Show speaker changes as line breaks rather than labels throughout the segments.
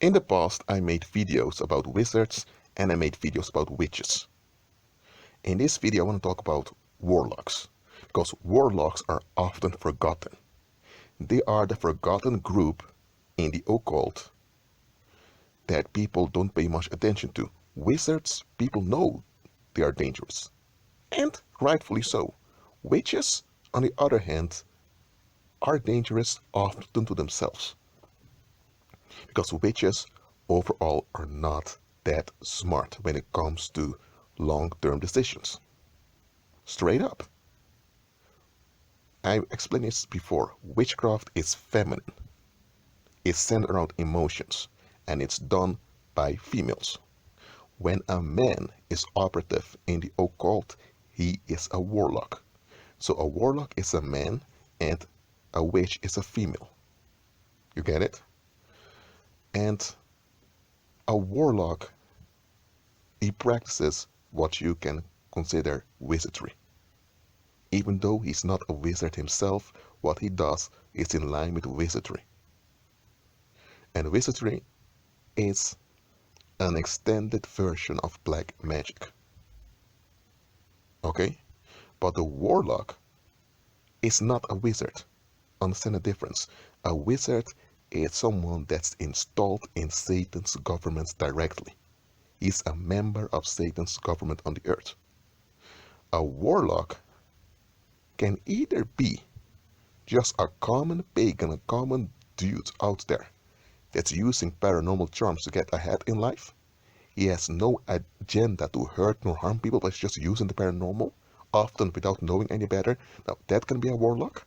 In the past, I made videos about wizards and I made videos about witches. In this video, I want to talk about warlocks, because warlocks are often forgotten. They are the forgotten group in the occult that people don't pay much attention to. Wizards, people know they are dangerous, and rightfully so. Witches, on the other hand, are dangerous often to themselves, because witches overall are not that smart when it comes to long-term decisions. Straight up. I explained this before. Witchcraft is feminine. It's centered around emotions, and it's done by females. When a man is operative in the occult, he is a warlock. So a warlock is a man and a witch is a female. You get it? And a warlock, he practices what you can consider wizardry. Even though he's not a wizard himself, what he does is in line with wizardry. And wizardry is an extended version of black magic. Okay? But the warlock is not a wizard. Understand the difference. A wizard is someone that's installed in Satan's government directly. He's a member of Satan's government on the earth. A warlock can either be just a common pagan, a common dude out there that's using paranormal charms to get ahead in life. He has no agenda to hurt nor harm people, but he's just using the paranormal, often without knowing any better. Now, that can be a warlock.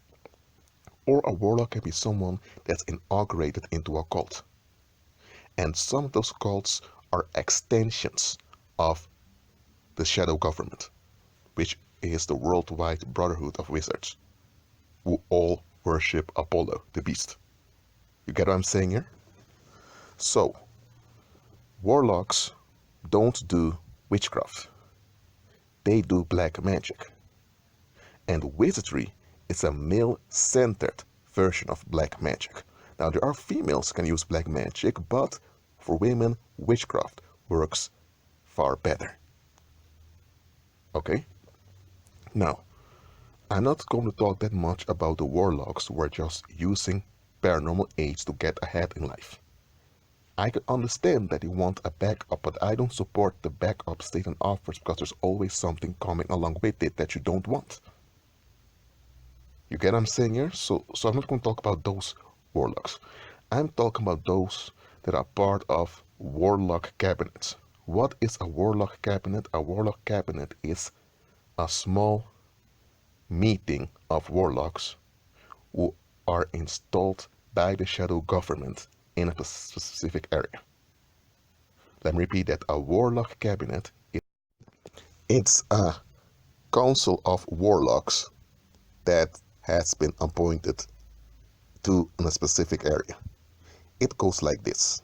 Or a warlock can be someone that's inaugurated into a cult. And some of those cults are extensions of the shadow government, which is the worldwide brotherhood of wizards, who all worship Apollo, the beast. You get what I'm saying here? So, warlocks don't do witchcraft. They do black magic. And wizardry is a male-centered version of black magic. Now, there are females who can use black magic, but for women, witchcraft works far better. Okay? Now, I'm not going to talk that much about the warlocks who are just using paranormal aids to get ahead in life. I can understand that you want a backup, but I don't support the backup Satan offers because there's always something coming along with it that you don't want. You get what I'm saying here? So I'm not going to talk about those warlocks. I'm talking about those that are part of warlock cabinets. What is a warlock cabinet? A warlock cabinet is a small meeting of warlocks who are installed by the shadow government in a specific area. Let me repeat that. A warlock cabinet, it's a council of warlocks that has been appointed to a specific area. It goes like this.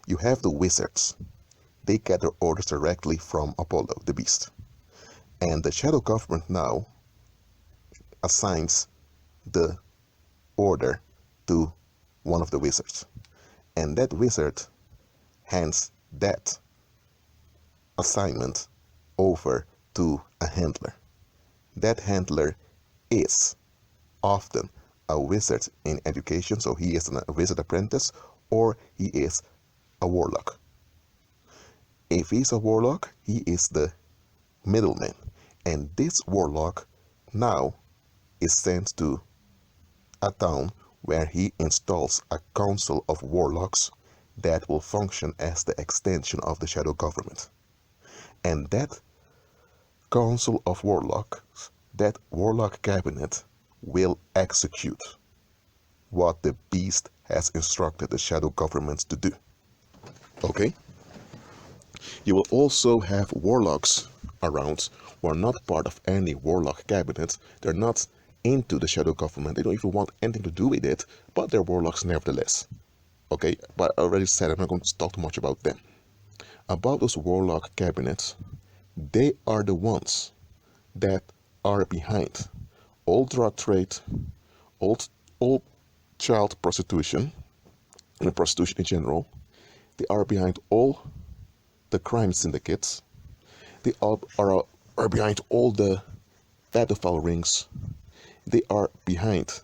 You have the wizards. They get their orders directly from Apollo, the beast. And the shadow government now assigns the order to one of the wizards. And that wizard hands that assignment over to a handler. That handler is often a wizard in education, so he is a wizard apprentice, or he is a warlock. If he's a warlock, he is the middleman. And this warlock now is sent to a town where he installs a council of warlocks that will function as the extension of the shadow government. And that council of warlocks, that warlock cabinet, will execute what the beast has instructed the shadow governments to do. Okay? You will also have warlocks around who are not part of any warlock cabinet. They're not into the shadow government. They don't even want anything to do with it, but they're warlocks nevertheless. Okay? But I already said I'm not going to talk too much about them. About those warlock cabinets, they are the ones that are behind all drug trade, all child prostitution, and prostitution in general, They are behind all the crime syndicates. They are behind all the pedophile rings. They are behind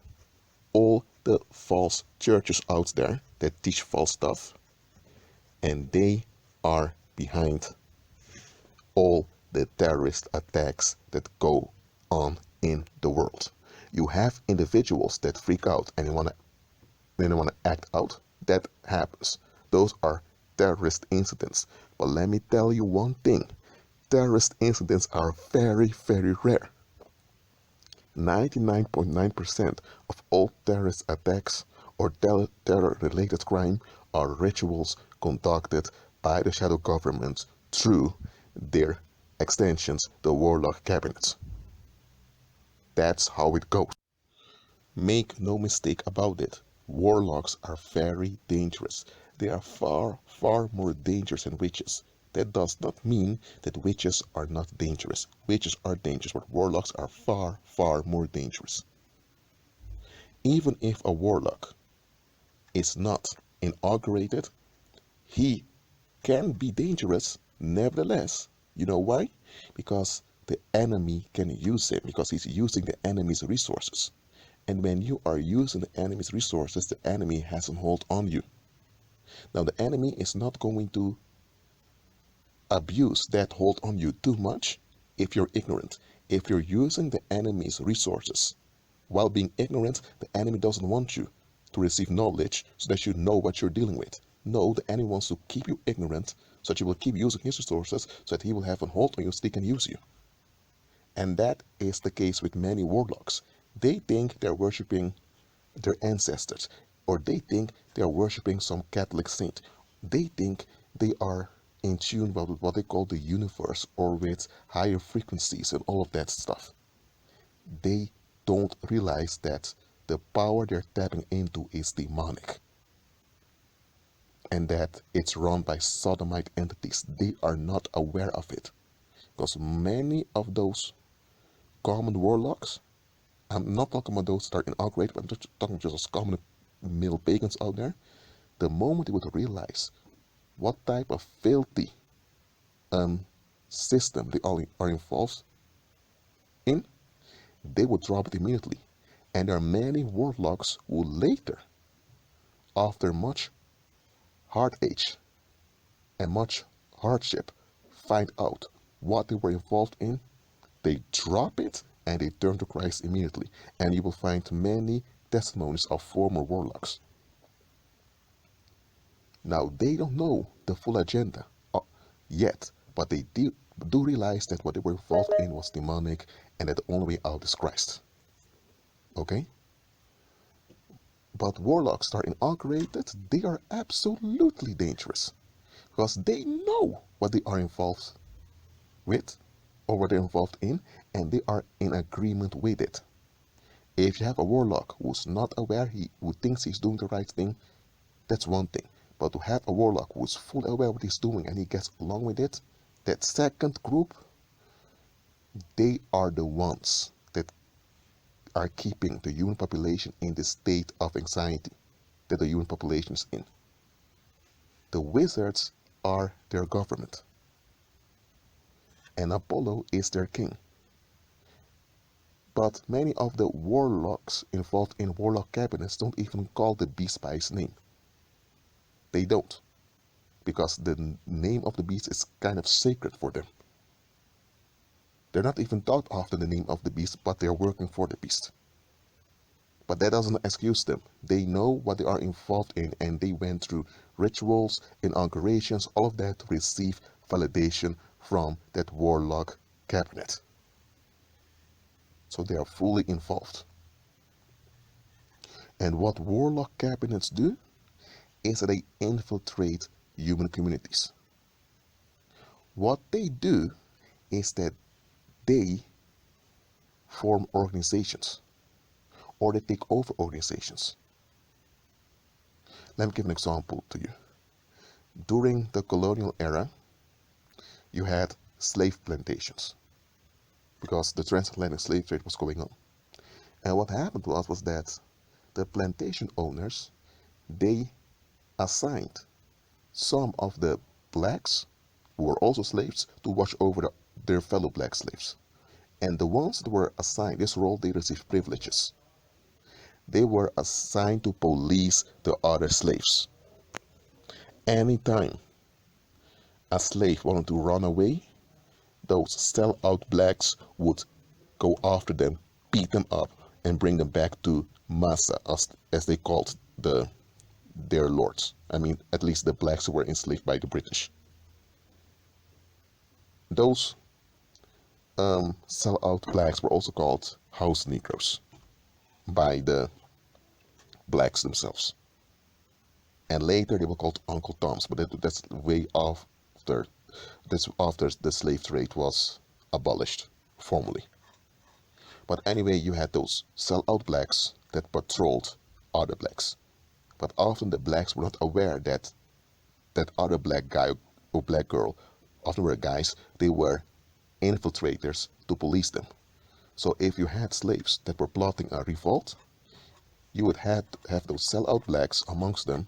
all the false churches out there that teach false stuff. And they are behind all the terrorist attacks that go on in the world. You have individuals that freak out and they want to act out. That happens. Those are terrorist incidents. But let me tell you one thing. Terrorist incidents are very, very rare. 99.9% of all terrorist attacks or terror-related crime are rituals conducted by the shadow government through their extensions, the Warlock cabinets. That's how it goes. Make no mistake about it. Warlocks are very dangerous. They are far, far more dangerous than witches. That does not mean that witches are not dangerous. Witches are dangerous, but warlocks are far, far more dangerous. Even if a warlock is not inaugurated, he can be dangerous nevertheless. You know why? Because the enemy can use him, because he's using the enemy's resources. And when you are using the enemy's resources, the enemy has a hold on you. Now, the enemy is not going to abuse that hold on you too much if you're ignorant. If you're using the enemy's resources while being ignorant, the enemy doesn't want you to receive knowledge so that you know what you're dealing with. No, the enemy wants to keep you ignorant so that you will keep using his resources so that he will have a hold on you so he can use you. And that is the case with many warlocks. They think they're worshiping their ancestors, or they think they are worshiping some Catholic saint. They think they are in tune with what they call the universe or with higher frequencies and all of that stuff. They don't realize that the power they're tapping into is demonic and that it's run by sodomite entities. They are not aware of it because many of those common warlocks, I'm not talking about those that are inaugurated, but I'm just talking just as common male pagans out there. The moment they would realize what type of filthy system they all are involved in, they would drop it immediately. And there are many warlocks who later, after much heartache and much hardship, find out what they were involved in. They drop it and they turn to Christ immediately. And you will find many testimonies of former warlocks. Now, they don't know the full agenda yet, but they do realize that what they were involved in was demonic and that the only way out is Christ. Okay? But warlocks that are inaugurated, they are absolutely dangerous because they know what they are involved with or what they're involved in, and they are in agreement with it. If you have a warlock who's not aware, who thinks he's doing the right thing, that's one thing. But to have a warlock who's fully aware of what he's doing and he gets along with it, that second group, they are the ones that are keeping the human population in the state of anxiety that the human population is in. The wizards are their government, and Apollo is their king. But many of the warlocks involved in warlock cabinets don't even call the beast by his name. They don't, because the name of the beast is kind of sacred for them. They're not even taught often the name of the beast, but they're working for the beast. But that doesn't excuse them. They know what they are involved in, and they went through rituals, inaugurations, all of that to receive validation from that warlock cabinet. So they are fully involved. And what warlock cabinets do is that they infiltrate human communities. What they do is that they form organizations or they take over organizations. Let me give an example to you. During the colonial era, you had slave plantations because the transatlantic slave trade was going on. And what happened was that the plantation owners, they assigned some of the blacks who were also slaves to watch over their fellow black slaves. And the ones that were assigned this role, they received privileges. They were assigned to police the other slaves. Anytime a slave wanted to run away, those sell-out blacks would go after them, beat them up, and bring them back to Massa, as they called their lords. I mean, at least the blacks who were enslaved by the British. Those sell-out blacks were also called house Negroes by the blacks themselves. And later they were called Uncle Toms, but that's way after. That's after the slave trade was abolished formally. But anyway, you had those sell-out blacks that patrolled other blacks. But often the blacks were not aware that that other black guy or black girl, often were guys, they were infiltrators to police them. So if you had slaves that were plotting a revolt, you would have those sell-out blacks amongst them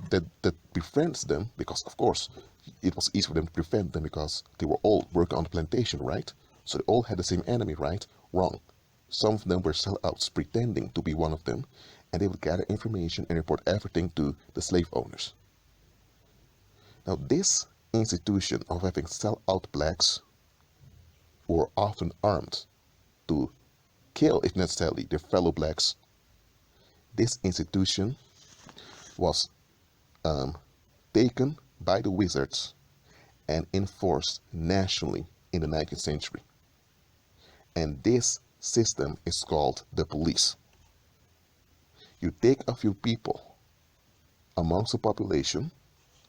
that befriends them, because of course it was easy for them to prevent them because they were all working on the plantation, right? So they all had the same enemy, right? Wrong. Some of them were sellouts pretending to be one of them, and they would gather information and report everything to the slave owners. Now this institution of having sellout blacks who were often armed to kill, if necessary, their fellow blacks, this institution was taken by the wizards and enforced nationally in the 19th century. And this system is called the police. You take a few people amongst the population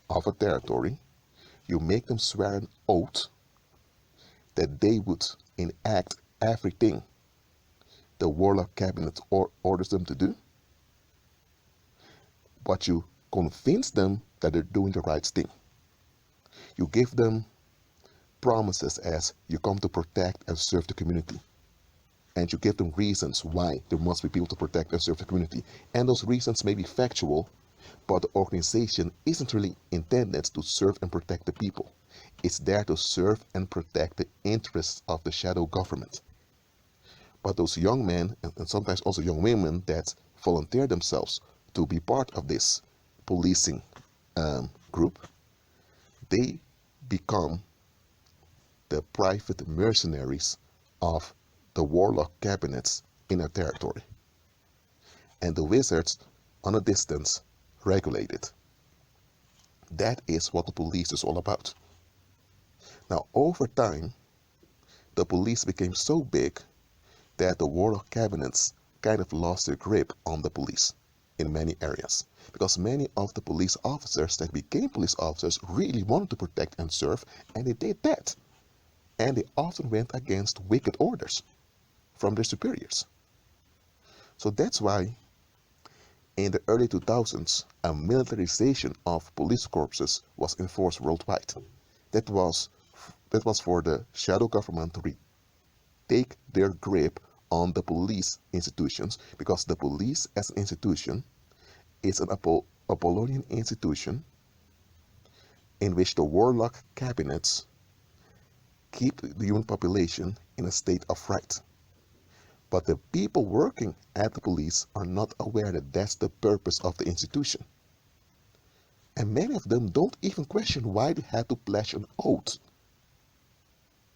of a territory, you make them swear an oath that they would enact everything the Warlock cabinet orders them to do, but you convince them that they're doing the right thing. You give them promises as you come to protect and serve the community. And you give them reasons why there must be people to protect and serve the community. And those reasons may be factual, but the organization isn't really intended to serve and protect the people. It's there to serve and protect the interests of the shadow government. But those young men, and sometimes also young women that volunteer themselves to be part of this policing group, they become the private mercenaries of the Warlock cabinets in a territory. And the wizards, on a distance, regulate it. That is what the police is all about. Now, over time, the police became so big that the Warlock cabinets kind of lost their grip on the police in many areas, because many of the police officers that became police officers really wanted to protect and serve, and they did that. And they often went against wicked orders from their superiors. So that's why in the early 2000s, a militarization of police corpses was enforced worldwide. That was for the shadow government to take their grip on the police institutions, because the police as an institution is an Apollonian institution in which the Warlock cabinets keep the human population in a state of fright. But the people working at the police are not aware that that's the purpose of the institution. And many of them don't even question why they had to pledge an oath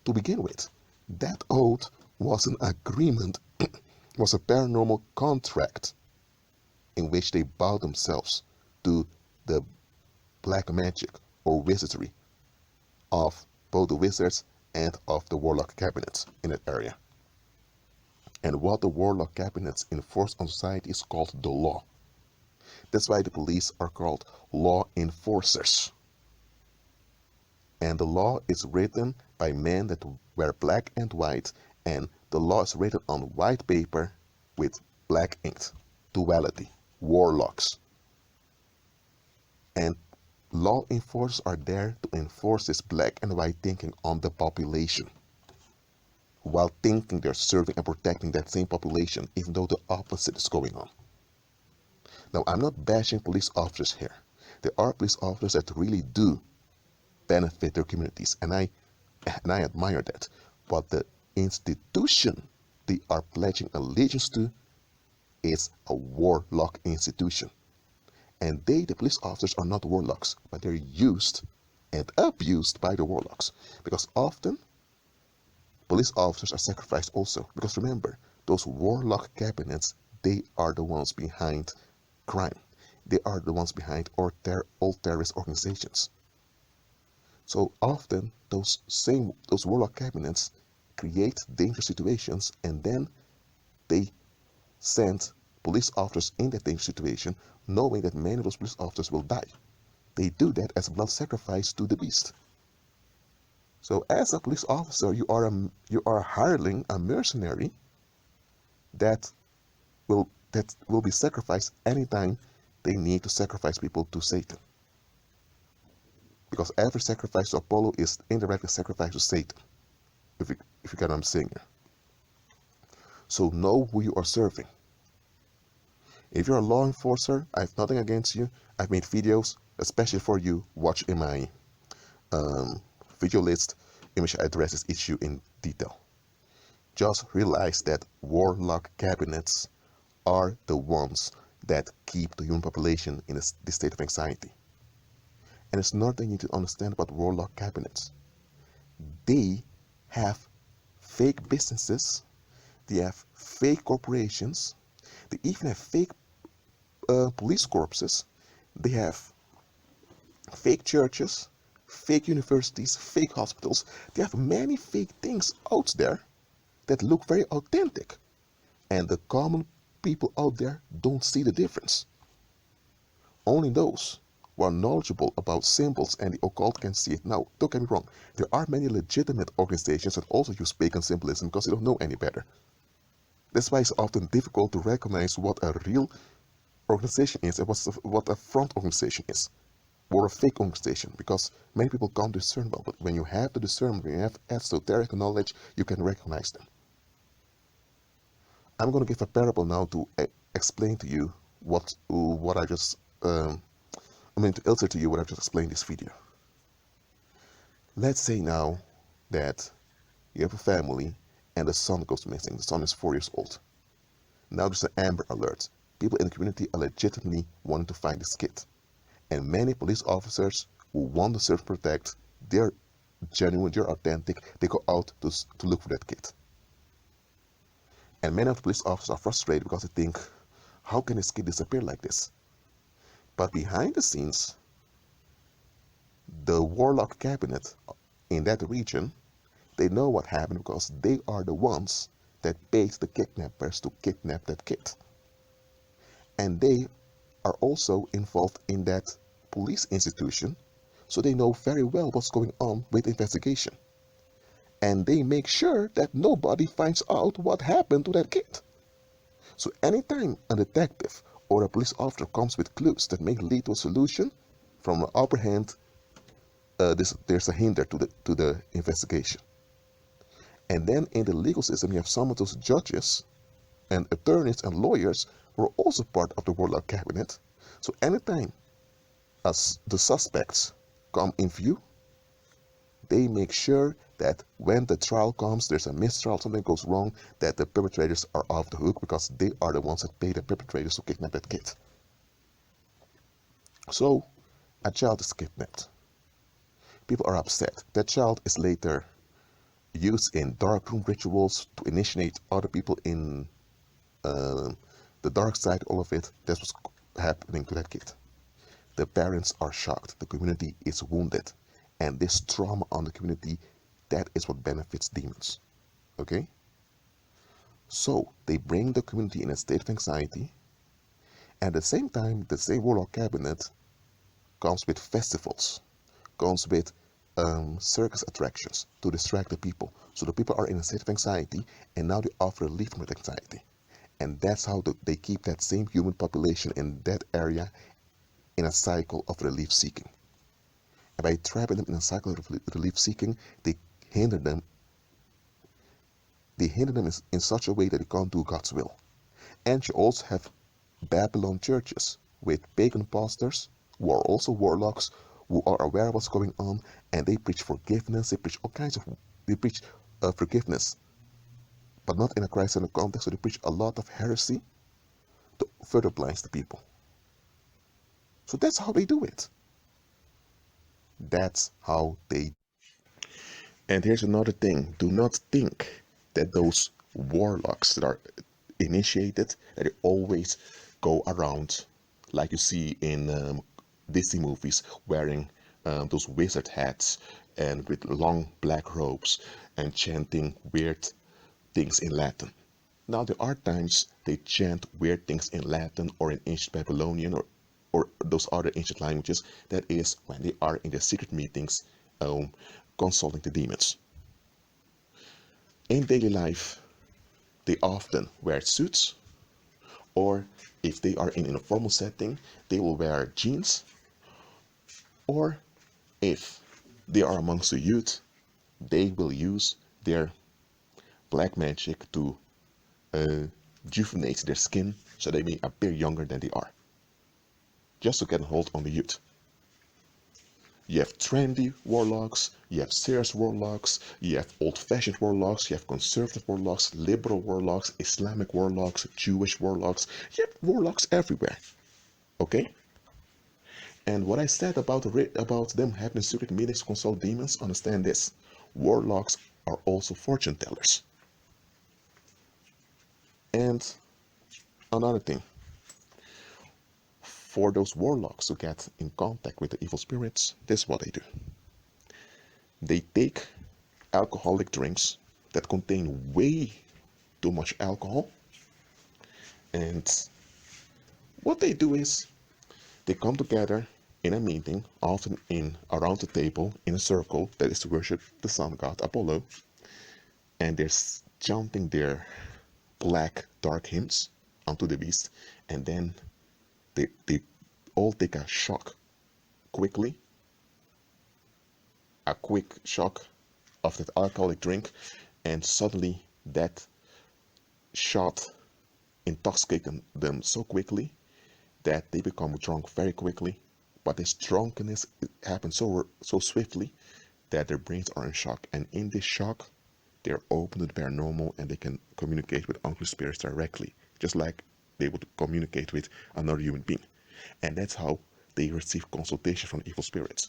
to begin with. That oath was an agreement, was a paranormal contract in which they bow themselves to the black magic or wizardry of both the wizards and of the Warlock cabinets in that area. And what the Warlock cabinets enforce on society is called the law. That's why the police are called law enforcers. And the law is written by men that wear black and white, and the law is written on white paper with black ink. Duality, warlocks. And law enforcers are there to enforce this black and white thinking on the population, while thinking they're serving and protecting that same population, even though the opposite is going on. Now, I'm not bashing police officers here. There are police officers that really do benefit their communities, and I admire that. But the institution they are pledging allegiance to is a warlock institution. And they, the police officers, are not warlocks, but they're used and abused by the warlocks. Because often, police officers are sacrificed also. Because remember, those warlock cabinets, they are the ones behind crime. They are the ones behind all terrorist organizations. So often, those warlock cabinets create dangerous situations, and then they send police officers in that dangerous situation, knowing that many of those police officers will die. They do that as blood sacrifice to the beast. So as a police officer, you are a hireling, a mercenary that will be sacrificed anytime they need to sacrifice people to Satan. Because every sacrifice to Apollo is indirectly sacrifice to Satan. If you get what I'm saying here. So know who you are serving. If you're a law enforcer, I have nothing against you. I've made videos, especially for you. Watch in my video list in which I address this issue in detail. Just realize that warlock cabinets are the ones that keep the human population in this state of anxiety. And it's not that you need to understand about warlock cabinets. They have fake businesses, they have fake corporations, they even have fake police corpses, they have fake churches, fake universities, fake hospitals. They have many fake things out there that look very authentic. And the common people out there don't see the difference. Only those who are knowledgeable about symbols and the occult can see it. Now, don't get me wrong, there are many legitimate organizations that also use pagan symbolism because they don't know any better. That's why it's often difficult to recognize what a real organization is and what a front organization is, or a fake organization, because many people can't discern well. But when you have the discernment, when you have esoteric knowledge, you can recognize them. I'm going to give a parable now to explain to you what I just to illustrate to you what I've just explained in this video. Let's say now that you have a family and the son goes missing. The son is 4 years old. Now there's an Amber Alert. People in the community are legitimately wanting to find this kid. And many police officers who want to serve and protect, they're genuine, they're authentic, they go out to look for that kid. And many of the police officers are frustrated because they think, how can this kid disappear like this? But behind the scenes, the warlock cabinet in that region, they know what happened because they are the ones that paid the kidnappers to kidnap that kid. And they are also involved in that police institution, so they know very well what's going on with the investigation. And they make sure that nobody finds out what happened to that kid. So anytime a detective or a police officer comes with clues that may lead to a solution, from the upper hand, there's a hinder to the investigation. And then in the legal system, you have some of those judges and attorneys and lawyers who are also part of the warlock cabinet. So anytime as the suspects come in view, they make sure that when the trial comes, there's a mistrial, something goes wrong, that the perpetrators are off the hook because they are the ones that pay the perpetrators to kidnap that kid. So a child is kidnapped. People are upset. That child is later used in darkroom rituals to initiate other people in the dark side, all of it. That's what's happening to that kid. The parents are shocked. The community is wounded. And this trauma on the community, that is what benefits demons. Okay? So they bring the community in a state of anxiety. At the same time, the same warlock cabinet comes with festivals, comes with circus attractions to distract the people. So the people are in a state of anxiety, and now they offer relief from that anxiety. And that's how they keep that same human population in that area in a cycle of relief seeking. And by trapping them in a cycle of relief seeking, they hinder them. They hinder them in such a way that they can't do God's will. And you also have Babylon churches with pagan pastors who are also warlocks, who are aware of what's going on, and they preach forgiveness. They preach all kinds of. They preach forgiveness, but not in a Christ-centered context. So they preach a lot of heresy to further blinds the people. So that's how they do it. That's how they. And here's another thing: do not think that those warlocks that are initiated that they always go around like you see in Disney movies, wearing those wizard hats and with long black robes and chanting weird things in Latin. Now, there are times they chant weird things in Latin or in ancient Babylonian or those other ancient languages. That is when they are in their secret meetings consulting the demons. In daily life, they often wear suits, or if they are in a formal setting, they will wear jeans, or if they are amongst the youth, they will use their black magic to rejuvenate their skin so they may appear younger than they are, just to get a hold on the youth. You have trendy warlocks, you have serious warlocks, you have old-fashioned warlocks, you have conservative warlocks, liberal warlocks, Islamic warlocks, Jewish warlocks. You have warlocks everywhere. Okay? And what I said about them having secret meetings to consult demons, understand this: warlocks are also fortune tellers. And another thing, for those warlocks to get in contact with the evil spirits, this is what they do. They take alcoholic drinks that contain way too much alcohol, and what they do is they come together in a meeting, often in around the table in a circle that is to worship the sun god Apollo, and they're chanting their black dark hymns onto the beast, and then they all take a shock quickly, a quick shock of that alcoholic drink, and suddenly that shot intoxicates them so quickly that they become drunk very quickly. But this drunkenness happens so swiftly that their brains are in shock, and in this shock, they're open to the paranormal and they can communicate with unclean spirits directly, just like they would communicate with another human being. And that's how they receive consultation from evil spirits.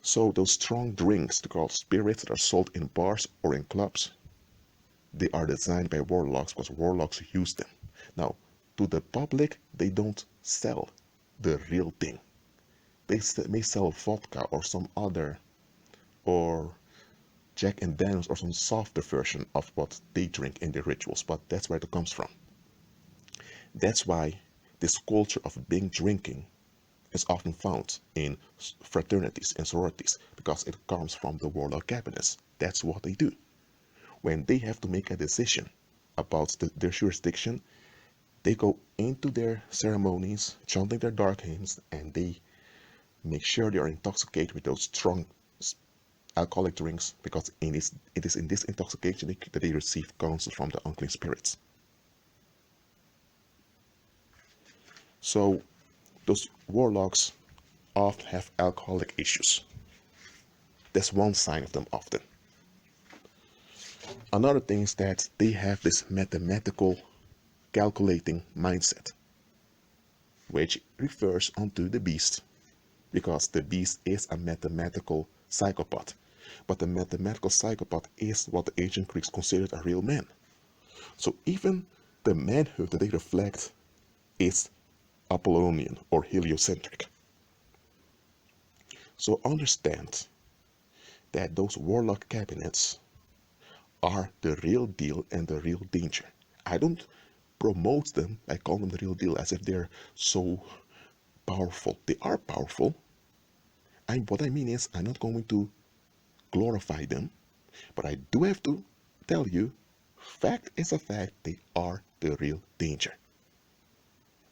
So those strong drinks, called spirits, that are sold in bars or in clubs, they are designed by warlocks because warlocks use them. Now, to the public, they don't sell the real thing. They may sell vodka or some other, or Jack and Daniels or some softer version of what they drink in their rituals, but that's where it comes from. That's why this culture of being drinking is often found in fraternities and sororities, because it comes from the warlock cabinets. That's what they do. When they have to make a decision about their jurisdiction, they go into their ceremonies, chanting their dark hymns, and they make sure they are intoxicated with those strong alcoholic drinks, because it is in this intoxication that they receive counsel from the unclean spirits. So those warlocks often have alcoholic issues. That's one sign of them often. Another thing is that they have this mathematical calculating mindset, which refers onto the beast, because the beast is a mathematical psychopath. But the mathematical psychopath is what the ancient Greeks considered a real man. So even the manhood that they reflect is Apollonian or heliocentric. So understand that those warlock cabinets are the real deal and the real danger. I don't promote them, I call them the real deal as if they're so powerful. They are powerful. What I mean is, I'm not going to glorify them, but I do have to tell you, fact is a fact, they are the real danger.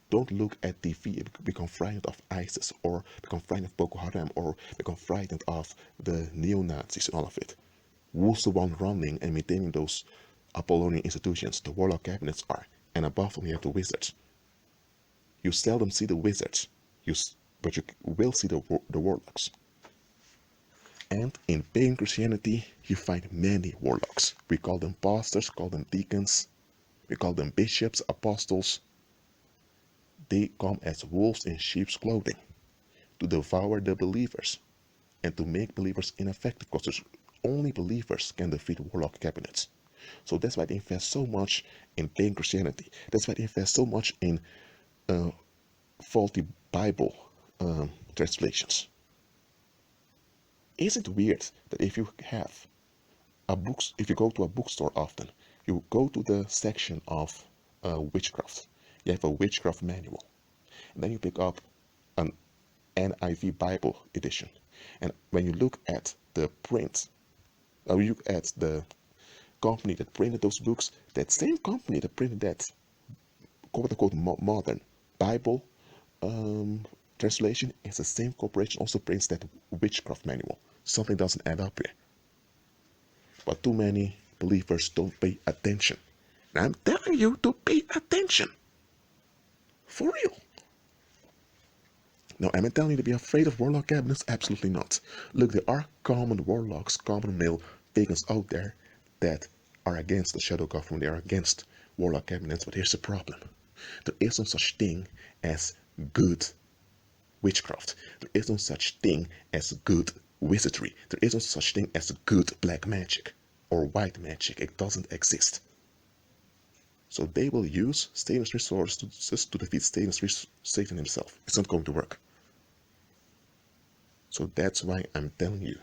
Don't look at TV and become frightened of ISIS, or become frightened of Boko Haram, or become frightened of the neo-Nazis and all of it. Who's the one running and maintaining those Apollonian institutions? The warlock cabinets are. And above them you have the wizards. You seldom see the wizards. but you will see the warlocks. And in pagan Christianity, you find many warlocks. We call them pastors, call them deacons, we call them bishops, apostles. They come as wolves in sheep's clothing to devour the believers and to make believers ineffective, because only believers can defeat warlock cabinets. So that's why they invest so much in pagan Christianity. That's why they invest so much in faulty Bible translations. Is it weird that if you have if you go to a bookstore often, you go to the section of witchcraft, you have a witchcraft manual, and then you pick up an NIV Bible edition, and when you look at the print, or you look at the company that printed those books, that same company that printed that quote-unquote modern Bible translation is the same corporation also prints that witchcraft manual. Something doesn't add up here. But too many believers don't pay attention. And I'm telling you to pay attention. For real. Now, am I telling you to be afraid of warlock cabinets? Absolutely not. Look, there are common warlocks, common male pagans out there that are against the shadow government. They are against warlock cabinets. But here's the problem. There is no such thing as good witchcraft. There is no such thing as good wizardry. There is no such thing as good black magic or white magic. It doesn't exist. So they will use Satan's resources to defeat Satan himself. It's not going to work. So that's why I'm telling you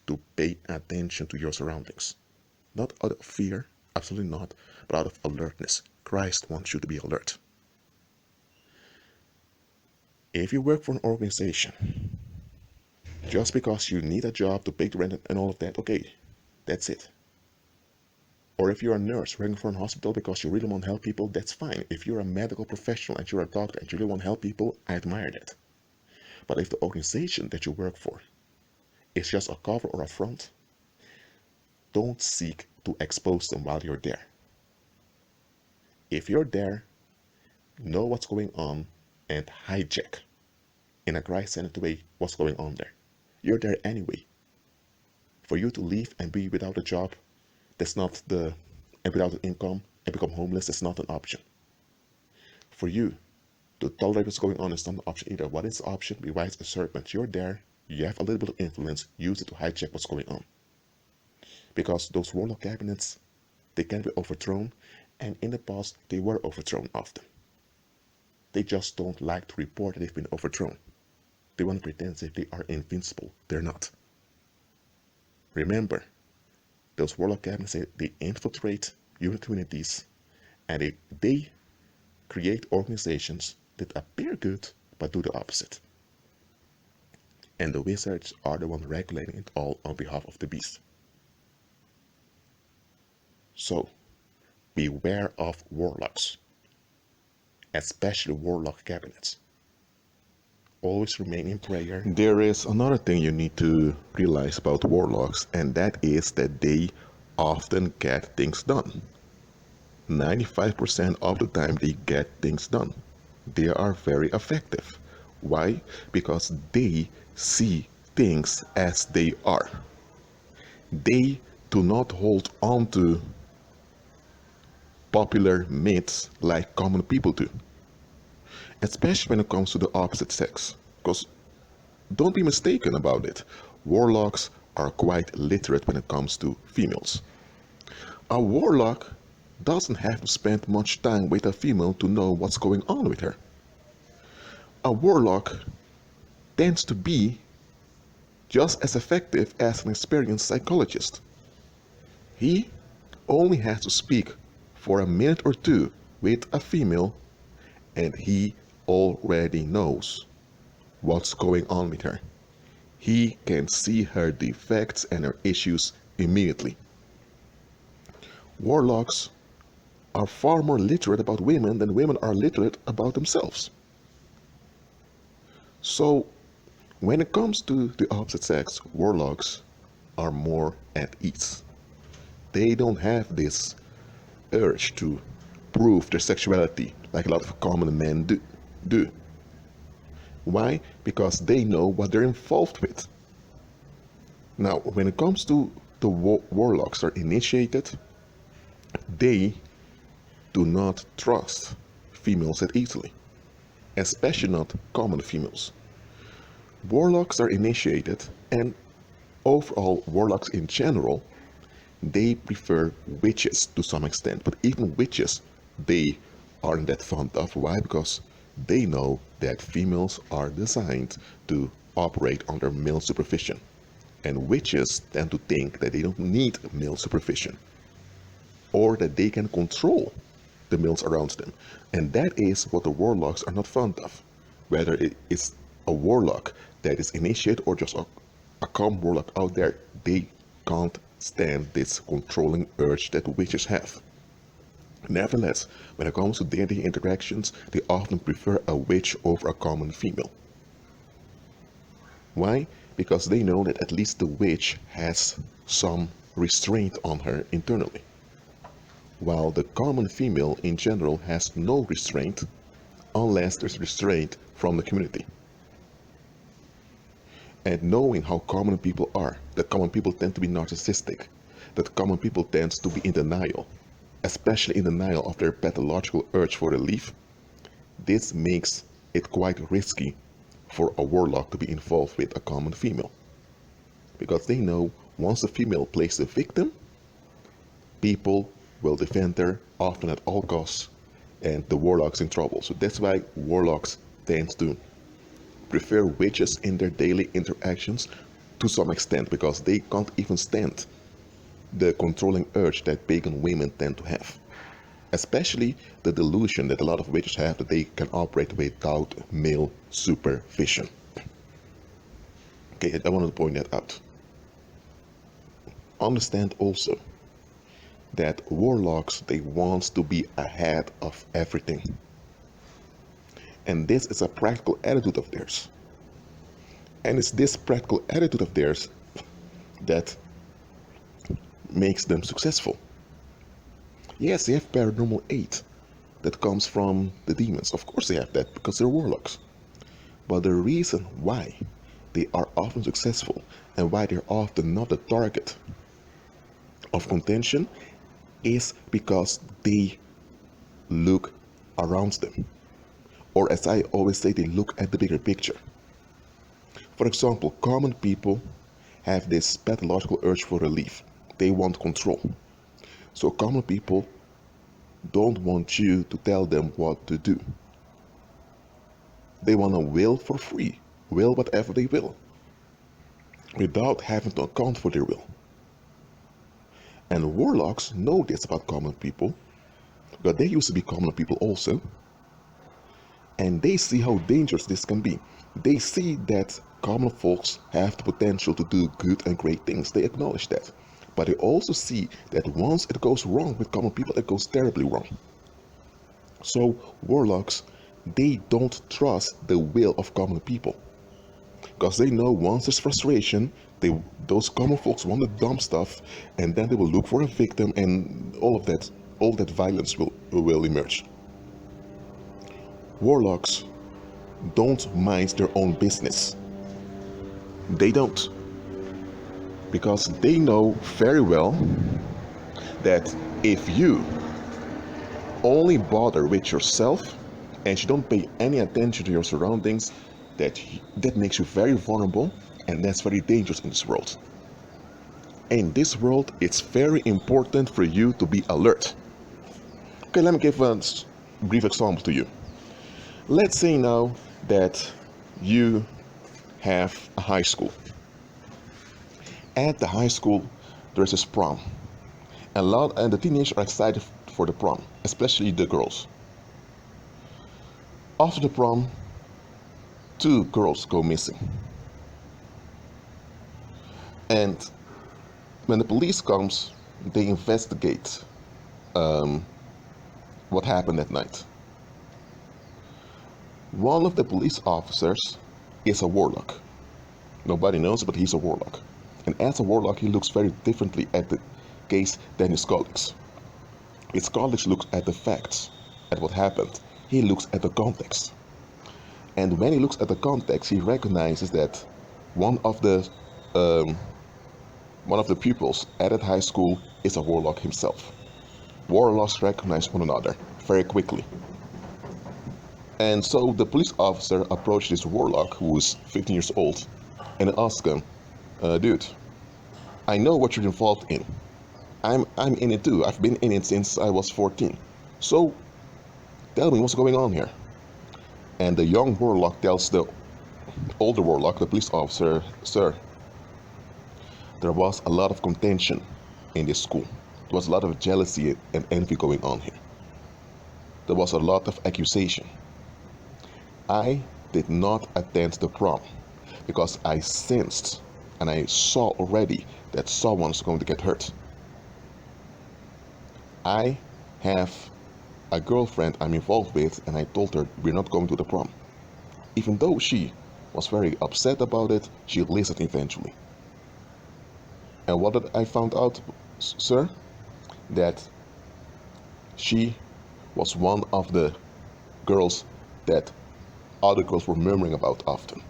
to pay attention to your surroundings. Not out of fear, absolutely not, but out of alertness. Christ wants you to be alert. If you work for an organization, just because you need a job to pay the rent and all of that, okay, that's it. Or if you're a nurse working for a hospital because you really want to help people, that's fine. If you're a medical professional and you're a doctor and you really want to help people, I admire that. But if the organization that you work for is just a cover or a front, don't seek to expose them while you're there. If you're there, know what's going on and hijack in a Christ-centered way what's going on there. You're there anyway. For you to leave and be without a job, and without an income and become homeless, that's not an option. For you to tolerate what's going on is not an option either. What is the option? Be wise as a serpent. You're there, you have a little bit of influence, use it to hijack what's going on. Because those warlock cabinets, they can be overthrown, and in the past they were overthrown often. They just don't like to report that they've been overthrown. They want to pretend as if they are invincible. They're not. Remember, those warlock cabinets, they infiltrate human communities, and they create organizations that appear good but do the opposite. And the wizards are the ones regulating it all on behalf of the beast. So, beware of warlocks, especially warlock cabinets. Always remain in prayer. There is another thing you need to realize about warlocks, and that is that they often get things done. 95% of the time they get things done. They are very effective. Why? Because they see things as they are. They do not hold on to popular myths like common people do. Especially when it comes to the opposite sex. Because don't be mistaken about it. Warlocks are quite literate when it comes to females. A warlock doesn't have to spend much time with a female to know what's going on with her. A warlock tends to be just as effective as an experienced psychologist. He only has to speak for a minute or two with a female, and he already knows what's going on with her. He can see her defects and her issues immediately. Warlocks are far more literate about women than women are literate about themselves. So, when it comes to the opposite sex, warlocks are more at ease. They don't have this urge to prove their sexuality like a lot of common men do. Why? Because they know what they're involved with. Now, when it comes to the warlocks are initiated, they do not trust females that easily, especially not common females. Warlocks are initiated, and overall, warlocks in general, they prefer witches to some extent, but even witches they aren't that fond of. Why? Because they know that females are designed to operate under male supervision, and witches tend to think that they don't need male supervision or that they can control the males around them, and that is what the warlocks are not fond of. Whether it is a warlock that is initiated or just a common warlock out there, they can't stand this controlling urge that witches have. Nevertheless, when it comes to day-to-day interactions, they often prefer a witch over a common female. Why? Because they know that at least the witch has some restraint on her internally, while the common female in general has no restraint unless there's restraint from the community. And knowing how common people are, that common people tend to be narcissistic, that common people tend to be in denial, especially in denial of their pathological urge for relief, this makes it quite risky for a warlock to be involved with a common female. Because they know once a female plays the victim, people will defend her often at all costs, and the warlock's in trouble. So that's why warlocks tend to prefer witches in their daily interactions to some extent, because they can't even stand the controlling urge that pagan women tend to have. Especially the delusion that a lot of witches have that they can operate without male supervision. Okay, I wanted to point that out. Understand also that warlocks, they want to be ahead of everything. And this is a practical attitude of theirs. And it's this practical attitude of theirs that makes them successful. Yes, they have paranormal aid that comes from the demons. Of course they have that because they're warlocks. But the reason why they are often successful and why they're often not the target of contention is because they look around them. Or as I always say, they look at the bigger picture. For example, common people have this pathological urge for relief. They want control. So common people don't want you to tell them what to do. They want to will for free, will whatever they will, without having to account for their will. And warlocks know this about common people, but they used to be common people also, and they see how dangerous this can be. They see that common folks have the potential to do good and great things. They acknowledge that. But they also see that once it goes wrong with common people, it goes terribly wrong. So warlocks, they don't trust the will of common people, because they know once there's frustration, those common folks want the dumb stuff, and then they will look for a victim, and all that violence will emerge. Warlocks don't mind their own business. They don't. Because they know very well that if you only bother with yourself and you don't pay any attention to your surroundings, that makes you very vulnerable, and that's very dangerous in this world. In this world, it's very important for you to be alert. Okay, let me give a brief example to you. Let's say now that you have a high school. At the high school, there's this prom. And the teenagers are excited for the prom, especially the girls. After the prom, 2 girls go missing. And when the police comes, they investigate what happened that night. One of the police officers is a warlock. Nobody knows, but he's a warlock. And as a warlock, he looks very differently at the case than his colleagues. His colleagues look at the facts, at what happened. He looks at the context. And when he looks at the context, he recognizes that one of the um, one of the pupils at that high school is a warlock himself. Warlocks recognize one another very quickly. And so the police officer approached this warlock, who is 15 years old, and asked him, dude, I know what you're involved in. I'm in it too. I've been in it since I was 14. So tell me what's going on here. And the young warlock tells the older warlock, the police officer, sir, there was a lot of contention in this school. There was a lot of jealousy and envy going on here. There was a lot of accusation. I did not attend the prom because I sensed and I saw already that someone's going to get hurt. I have a girlfriend I'm involved with, and I told her we're not going to the prom. Even though she was very upset about it, she listened eventually. And what did I found out, sir? That she was one of the girls that other girls were murmuring about often.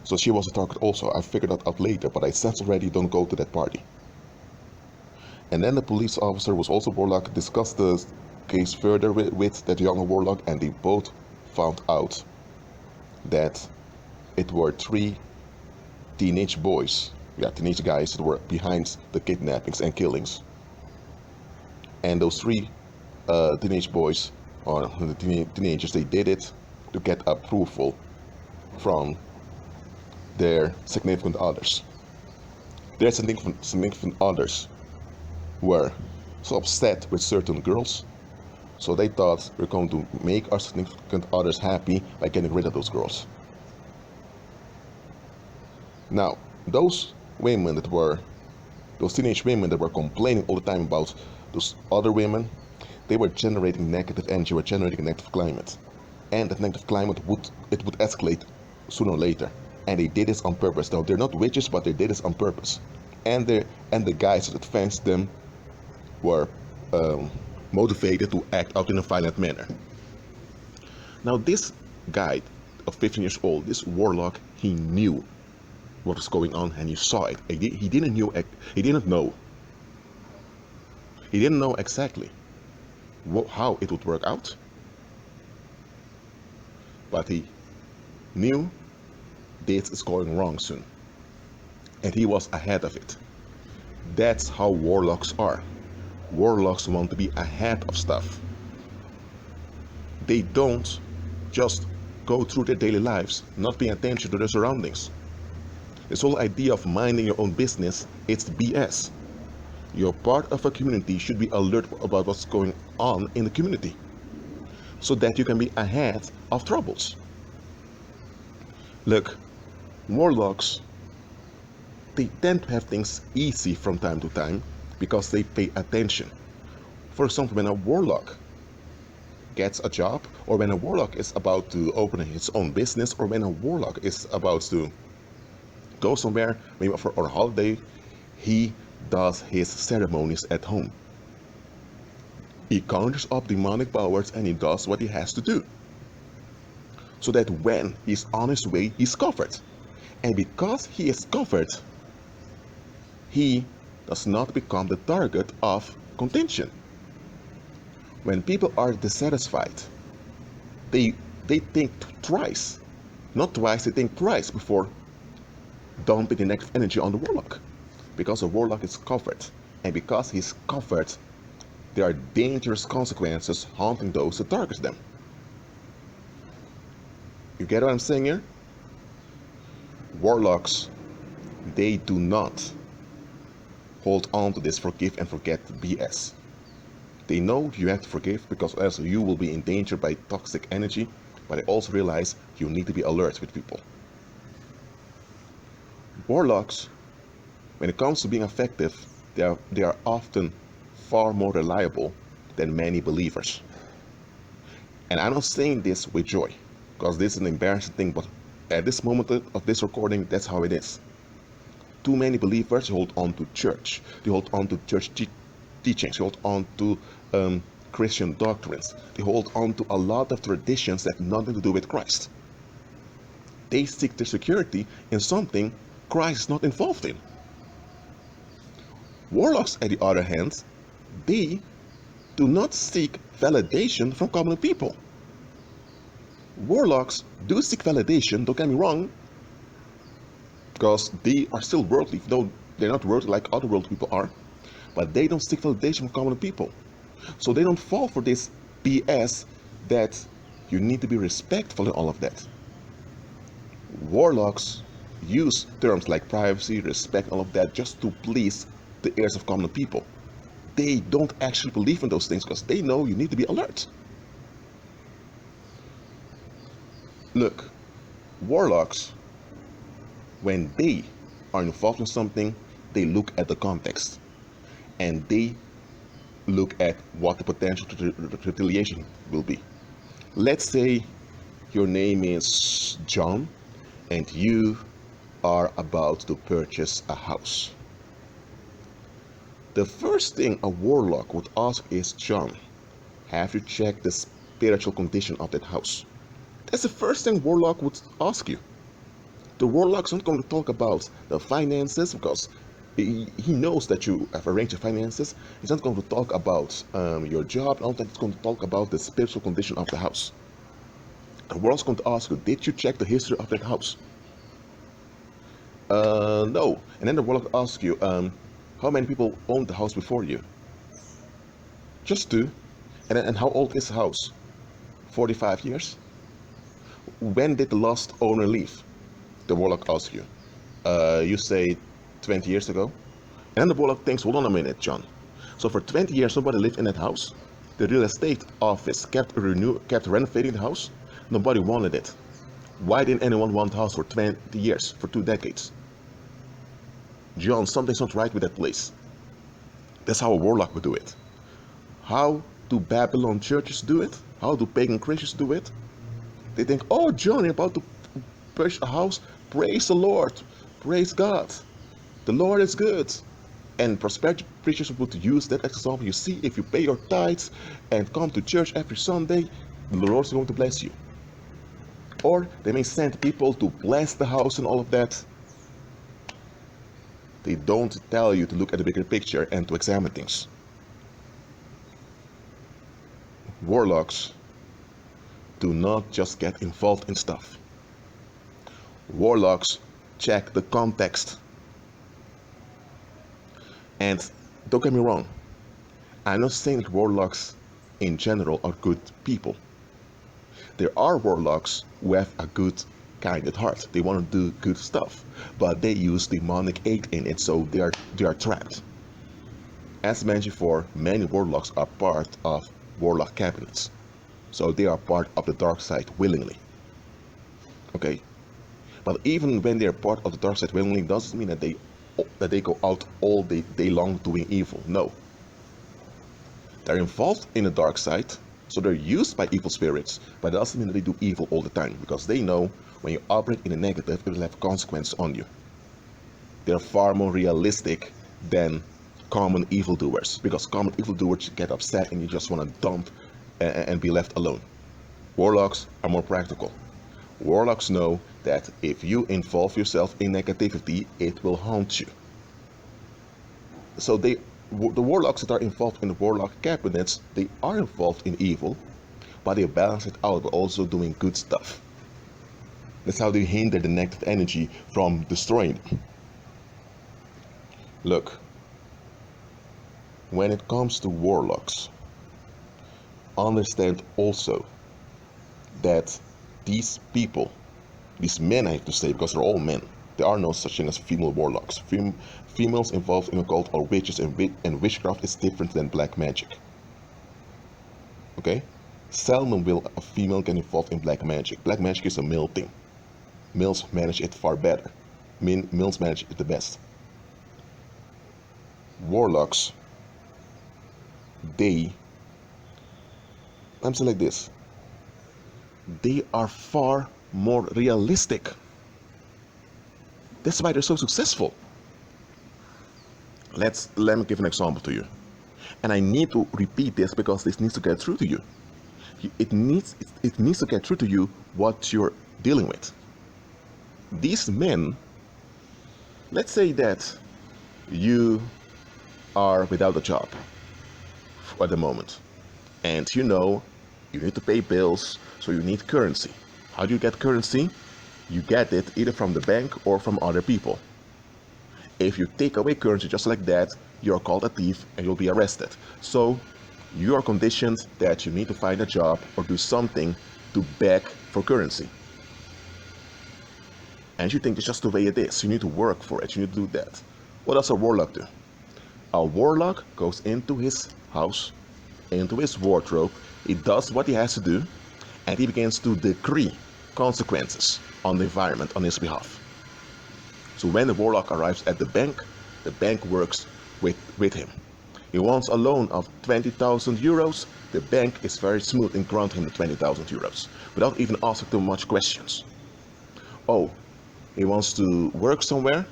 So she was a target also. I figured that out later, but I sensed already, don't go to that party. And then the police officer was also warlock, discussed the case further with that younger warlock, and they both found out that it were 3 teenage boys, teenage guys that were behind the kidnappings and killings. And those 3 teenage boys, or the teenagers, they did it to get approval from their significant others. Their significant others were so upset with certain girls, so they thought we're going to make our significant others happy by getting rid of those girls. Now, those teenage women that were complaining all the time about those other women, they were generating negative energy, were generating a negative climate. And that negative climate would escalate sooner or later. And they did this on purpose. Now, they're not witches, but they did this on purpose. And the guys that fenced them were motivated to act out in a violent manner. Now, this guy of 15 years old, this warlock, he knew what was going on, and he saw it. He didn't know exactly how it would work out, but he knew this is going wrong soon, and he was ahead of it. That's how warlocks are. Warlocks want to be ahead of stuff. They don't just go through their daily lives not paying attention to their surroundings. This whole idea of minding your own business, it's BS. You're part of a community, should be alert about what's going on in the community so that you can be ahead of troubles. Look, warlocks, they tend to have things easy from time to time because they pay attention. For example, when a warlock gets a job, or when a warlock is about to open his own business, or when a warlock is about to go somewhere, maybe for a holiday, he does his ceremonies at home. He conjures up demonic powers and he does what he has to do, so that when he's on his way, he's covered. And because he is covered, he does not become the target of contention. When people are dissatisfied, they think twice. Not twice, they think twice before dumping the negative energy on the warlock. Because the warlock is covered. And because he's covered, there are dangerous consequences haunting those that target them. You get what I'm saying here? Warlocks, they do not hold on to this forgive and forget BS. They know you have to forgive because else you will be endangered by toxic energy, but they also realize you need to be alert with people. Warlocks, when it comes to being effective, they are often far more reliable than many believers. And I'm not saying this with joy, because this is an embarrassing thing, but at this moment of this recording, that's how it is. Too many believers hold on to church. They hold on to church teachings. They hold on to Christian doctrines. They hold on to a lot of traditions that have nothing to do with Christ. They seek their security in something Christ is not involved in. Warlocks, on the other hand, they do not seek validation from common people. Warlocks do seek validation, don't get me wrong, because they are still worldly, though they're not worldly like other worldly people are, but they don't seek validation from common people. So they don't fall for this BS that you need to be respectful and all of that. Warlocks use terms like privacy, respect, all of that just to please the ears of common people. They don't actually believe in those things because they know you need to be alert. Look, warlocks, when they are involved in something, they look at the context and they look at what the potential retaliation will be. Let's say your name is John and you are about to purchase a house. The first thing a warlock would ask is, John, have you checked the spiritual condition of that house? That's the first thing warlock would ask you. The warlock's not going to talk about the finances because he knows that you have arranged your finances. He's not going to talk about your job. All that. He's going to talk about the spiritual condition of the house. The warlock's going to ask you, did you check the history of that house? No. And then the warlock asks you, how many people owned the house before you? Just two. And how old is the house? 45 years. When did the last owner leave? The warlock asks you. You say 20 years ago. And then the warlock thinks, hold on a minute, John. So for 20 years nobody lived in that house. The real estate office kept renovating the house. Nobody wanted it. Why didn't anyone want the house for 20 years, for 2 decades? John, something's not right with that place. That's how a warlock would do it. How do Babylon churches do it? How do pagan Christians do it? They think, oh, John, you're about to purchase a house. Praise the Lord. Praise God. The Lord is good. And prosperity preachers would use that example. You see, if you pay your tithes and come to church every Sunday, the Lord is going to bless you. Or they may send people to bless the house and all of that. They don't tell you to look at the bigger picture and to examine things. Warlocks do not just get involved in stuff. Warlocks check the context. And don't get me wrong, I'm not saying that warlocks in general are good people. There are warlocks who have a good kind at heart. They want to do good stuff, but they use demonic aid in it, so they are trapped. As mentioned before, many warlocks are part of warlock cabinets, so they are part of the dark side willingly. Okay, but even when they are part of the dark side willingly, doesn't mean that they go out all day long doing evil. No, they're involved in the dark side, so they're used by evil spirits, but it doesn't mean that they do evil all the time, because they know when you operate in the negative, it will have consequences on you. They're far more realistic than common evildoers, because common evildoers get upset and you just want to dump and be left alone. Warlocks are more practical. Warlocks know that if you involve yourself in negativity, it will haunt you. So the warlocks that are involved in the warlock cabinets, they are involved in evil, but they balance it out by also doing good stuff. That's how they hinder the negative energy from destroying them. Look, when it comes to warlocks, understand also that these people, these men I have to say, because they're all men, there are no such thing as female warlocks. Females involved in occult or witches and witchcraft is different than black magic. Okay? Seldom will a female get involved in black magic. Black magic is a male thing. Males manage it far better. Males manage it the best. Warlocks, I'm saying like this, they are far more realistic. That's why they're so successful. Let me give an example to you. And I need to repeat this because this needs to get through to you. It needs to get through to you what you're dealing with. These men, let's say that you are without a job at the moment, and you know you need to pay bills, so you need currency. How do you get currency? You get it either from the bank or from other people. If you take away currency just like that, you're called a thief and you'll be arrested. So you are conditioned that you need to find a job or do something to beg for currency. And you think it's just the way it is. You need to work for it. You need to do that. What does a warlock do? A warlock goes into his house, into his wardrobe. He does what he has to do, and he begins to decree consequences on the environment on his behalf. So when the warlock arrives at the bank works with him. He wants a loan of 20,000 euros. The bank is very smooth in granting him the 20,000 euros without even asking too much questions. Oh, he wants to work somewhere.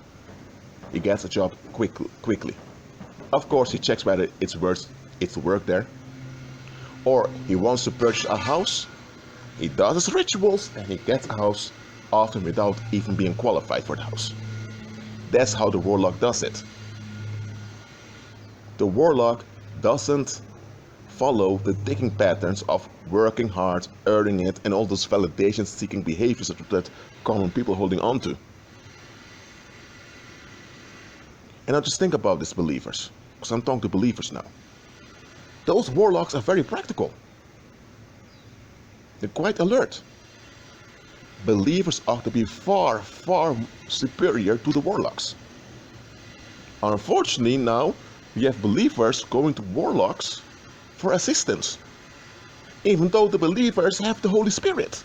He gets a job quickly. Of course, he checks whether it's worth it to work there. Or he wants to purchase a house. He does his rituals and he gets a house, often without even being qualified for the house. That's how the warlock does it. The warlock doesn't follow the ticking patterns of working hard, earning it, and all those validation-seeking behaviors that common people holding on to. And now just think about these believers, because I'm talking to believers now. Those warlocks are very practical. They're quite alert. Believers ought to be far, far superior to the warlocks. Unfortunately, now we have believers going to warlocks for assistance, even though the believers have the Holy Spirit.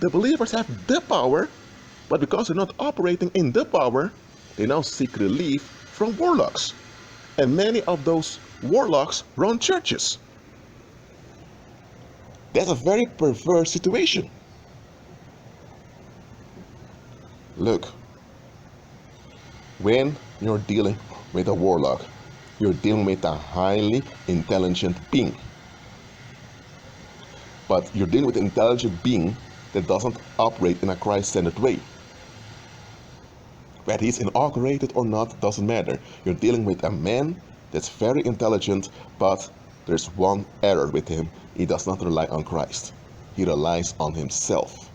The believers have the power, but because they're not operating in the power, they now seek relief from warlocks. And many of those warlocks run churches. That's a very perverse situation. Look, when you're dealing with a warlock, you're dealing with a highly intelligent being. But you're dealing with an intelligent being that doesn't operate in a Christ-centered way. Whether he's inaugurated or not doesn't matter. You're dealing with a man that's very intelligent, but there's one error with him. He does not rely on Christ. He relies on himself.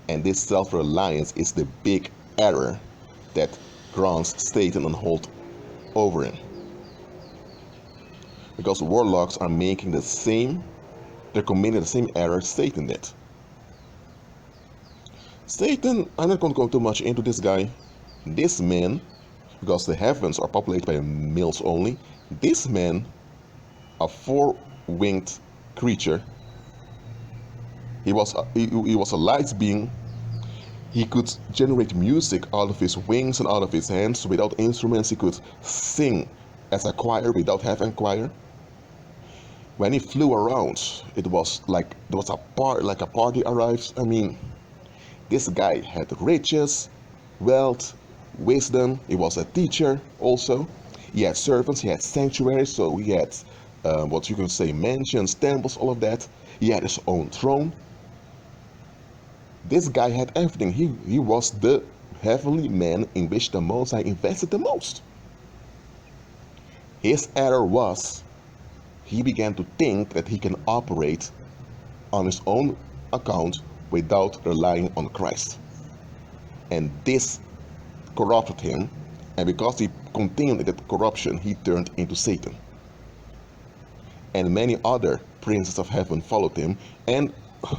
And this self-reliance is the big error that grants Satan a hold over him. Because warlocks are making they're committing the same error Satan did. Satan, I'm not going to go too much into this guy. This man, because the heavens are populated by males only, this man, a four-winged creature, he was a light being. He could generate music out of his wings and out of his hands without instruments. He could sing as a choir without having a choir. When he flew around, it was like there was a party arrives. I mean, this guy had riches, wealth, wisdom. He was a teacher also. He had servants. He had sanctuaries. So he had what you can say mansions, temples, all of that. He had his own throne. This guy had everything. He was the heavenly man in which the Most High invested the most. His error was he began to think that he can operate on his own account without relying on Christ. And this corrupted him, and because he continued in that corruption, he turned into Satan. And many other princes of heaven followed him, and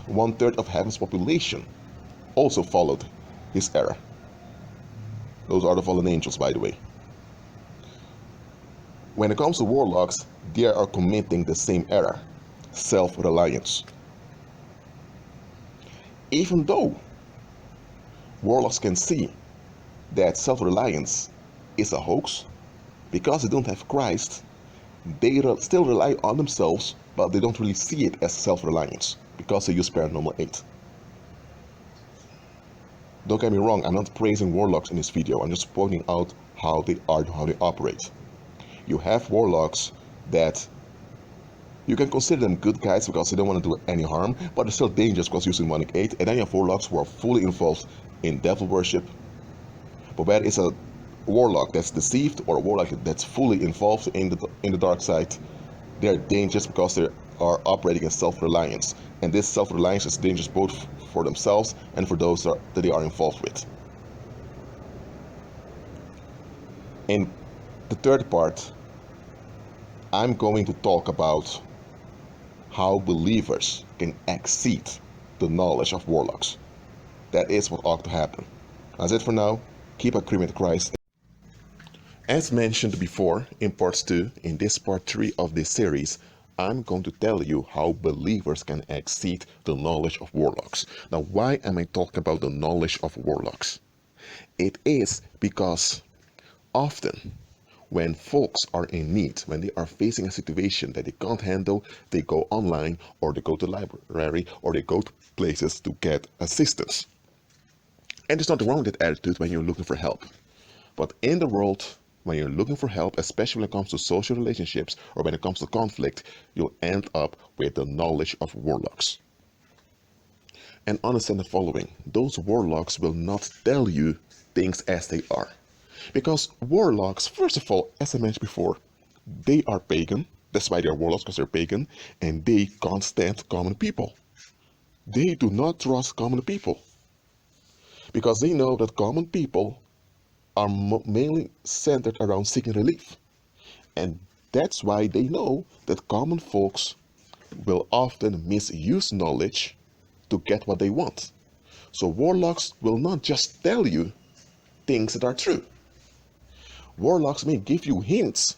1/3 of heaven's population also followed his error. Those are the fallen angels, by the way. When it comes to warlocks, they are committing the same error, self-reliance. Even though warlocks can see that self-reliance is a hoax, because they don't have Christ, they still rely on themselves, but they don't really see it as self-reliance because they use paranormal aid. Don't get me wrong, I'm not praising warlocks in this video. I'm just pointing out how they operate. You have warlocks that you can consider them good guys because they don't want to do any harm, but they're still dangerous because using demonic aid. And then you have warlocks who are fully involved in devil worship. But where is a warlock that's deceived or a warlock that's fully involved in the dark side, they're dangerous because they are operating in self-reliance. And this self-reliance is dangerous both for themselves and for those that they are involved with. In the third part, I'm going to talk about how believers can exceed the knowledge of warlocks. That is what ought to happen. That's it for now. Keep agreeing with Christ. As mentioned before in part 2, in this part 3 of this series, I'm going to tell you how believers can exceed the knowledge of warlocks. Now, why am I talking about the knowledge of warlocks? It is because often when folks are in need, when they are facing a situation that they can't handle, they go online or they go to the library or they go to places to get assistance. And there's nothing wrong with that attitude when you're looking for help. But in the world, when you're looking for help, especially when it comes to social relationships or when it comes to conflict, you'll end up with the knowledge of warlocks. And understand the following: those warlocks will not tell you things as they are. Because warlocks, first of all, as I mentioned before, they are pagan. That's why they're warlocks, because they're pagan, and they can't stand common people. They do not trust common people. Because they know that common people are mainly centered around seeking relief. And that's why they know that common folks will often misuse knowledge to get what they want. So warlocks will not just tell you things that are true. Warlocks may give you hints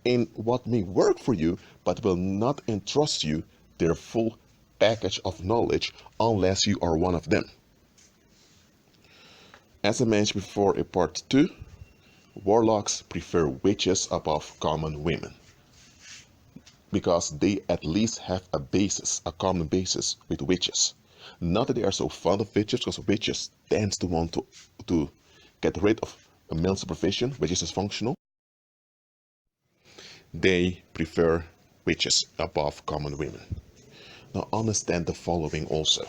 in what may work for you, but will not entrust you their full package of knowledge unless you are one of them. As I mentioned before in part 2, warlocks prefer witches above common women because they at least have a common basis with witches. Not that they are so fond of witches, because witches tends to want to get rid of a male supervision, which is dysfunctional. They prefer witches above common women. Now understand the following also.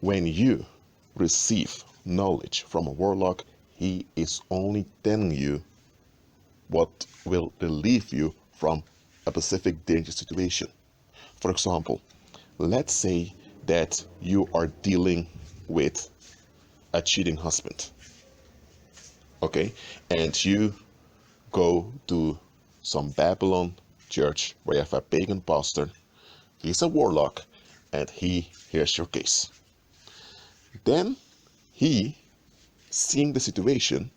When you receive knowledge from a warlock, he is only telling you what will relieve you from a specific dangerous situation. For example, let's say that you are dealing with a cheating husband, okay, and you go to some Babylon church where you have a pagan pastor. He's a warlock, and he hears your case. Then he, seeing the situation,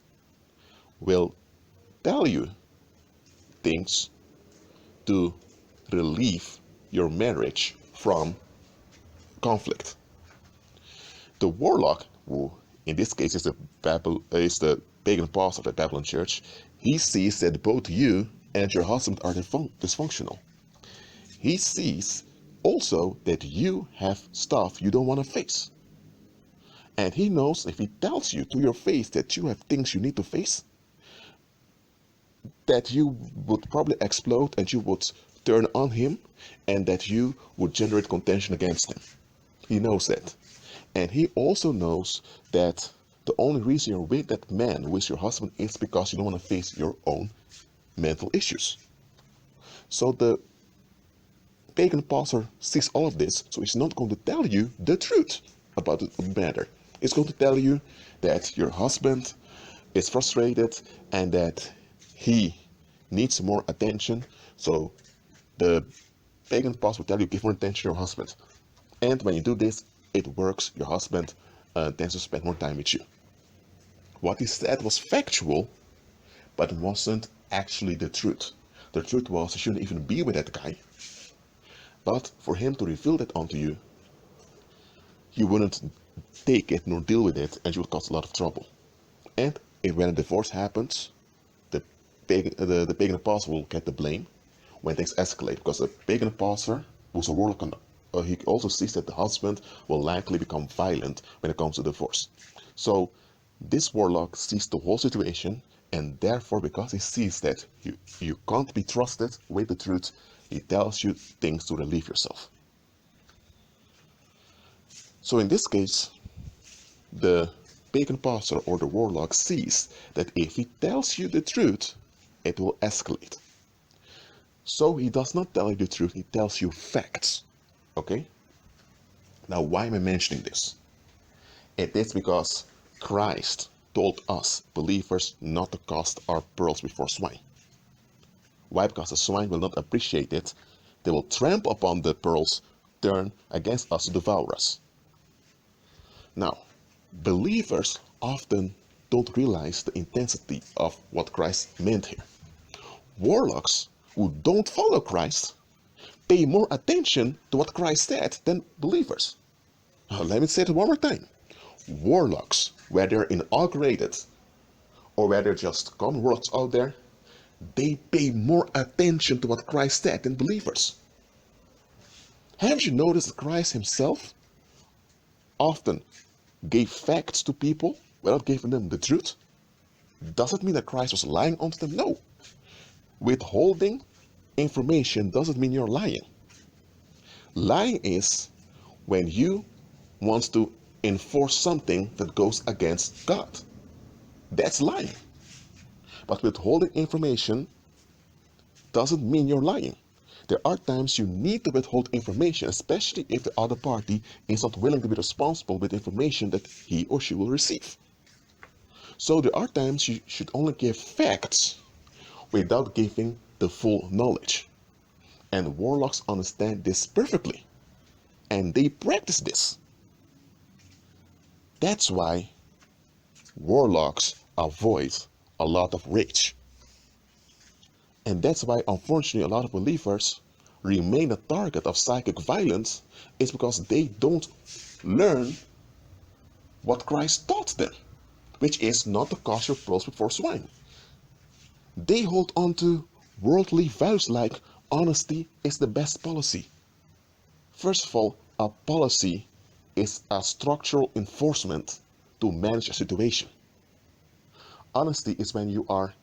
will tell you things to relieve your marriage from conflict. The warlock, who in this case is the pagan pastor of the Babylon church, he sees that both you and your husband are dysfunctional. He sees also that you have stuff you don't want to face. And he knows if he tells you to your face that you have things you need to face, that you would probably explode and you would turn on him and that you would generate contention against him. He knows that. And he also knows that the only reason you're with that man who is your husband is because you don't want to face your own mental issues. So the pagan pastor sees all of this, so he's not going to tell you the truth about the matter. He's going to tell you that your husband is frustrated and that he needs more attention. So the pagan pastor will tell you, give more attention to your husband. And when you do this, it works. Your husband tends to spend more time with you. What he said was factual, but wasn't actually the truth. The truth was you shouldn't even be with that guy. But for him to reveal that onto you, you wouldn't take it nor deal with it, and you would cause a lot of trouble. And if when a divorce happens, the pagan apostle will get the blame when things escalate, because the pagan apostle, who's a warlock, he also sees that the husband will likely become violent when it comes to divorce. So this warlock sees the whole situation And therefore, because he sees that you can't be trusted with the truth, he tells you things to relieve yourself. So in this case, the pagan pastor or the warlock sees that if he tells you the truth, it will escalate. So he does not tell you the truth, he tells you facts. Okay? Now, why am I mentioning this? It is because Christ told us, believers, not to cast our pearls before swine. Why? Because the swine will not appreciate it. They will trample upon the pearls, turn against us to devour us. Now, believers often don't realize the intensity of what Christ meant here. Warlocks who don't follow Christ pay more attention to what Christ said than believers. Let me say it one more time. Warlocks, whether inaugurated or whether just common warlocks out there, they pay more attention to what Christ said than believers. Haven't you noticed that Christ himself often gave facts to people without giving them the truth? Does it mean that Christ was lying on them? No. Withholding information doesn't mean you're lying. Lying is when you want to enforce something that goes against God. That's lying. But withholding information doesn't mean you're lying. There are times you need to withhold information, especially if the other party is not willing to be responsible with information that he or she will receive. So there are times you should only give facts without giving the full knowledge. And warlocks understand this perfectly. And they practice this. That's why warlocks avoid a lot of rage. And that's why, unfortunately, a lot of believers remain a target of psychic violence, is because they don't learn what Christ taught them, which is not to cast your pearls before swine. They hold on to worldly values like honesty is the best policy. First of all, a policy is a structural enforcement to manage a situation. Honesty is when you are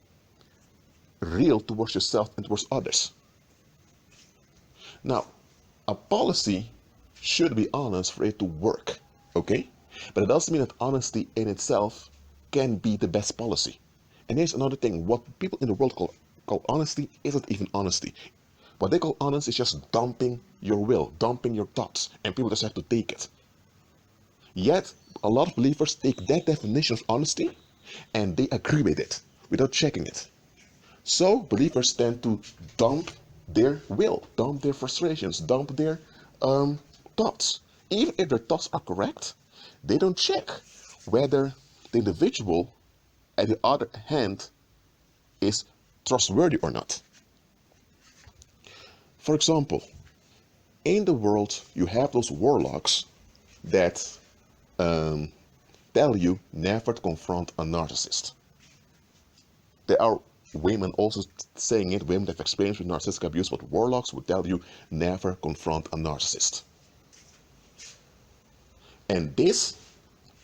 real towards yourself and towards others. Now, a policy should be honest for it to work, okay? But it doesn't mean that honesty in itself can be the best policy. And here's another thing, what people in the world call honesty isn't even honesty. What they call honest is just dumping your will, dumping your thoughts, and people just have to take it. Yet, a lot of believers take that definition of honesty and they agree with it without checking it. So believers tend to dump their will, dump their frustrations, dump their thoughts. Even if their thoughts are correct, they don't check whether the individual at the other hand is trustworthy or not. For example, in the world you have those warlocks that tell you never to confront a narcissist. There are women also saying it, women that have experienced with narcissistic abuse, but warlocks would tell you never confront a narcissist. And this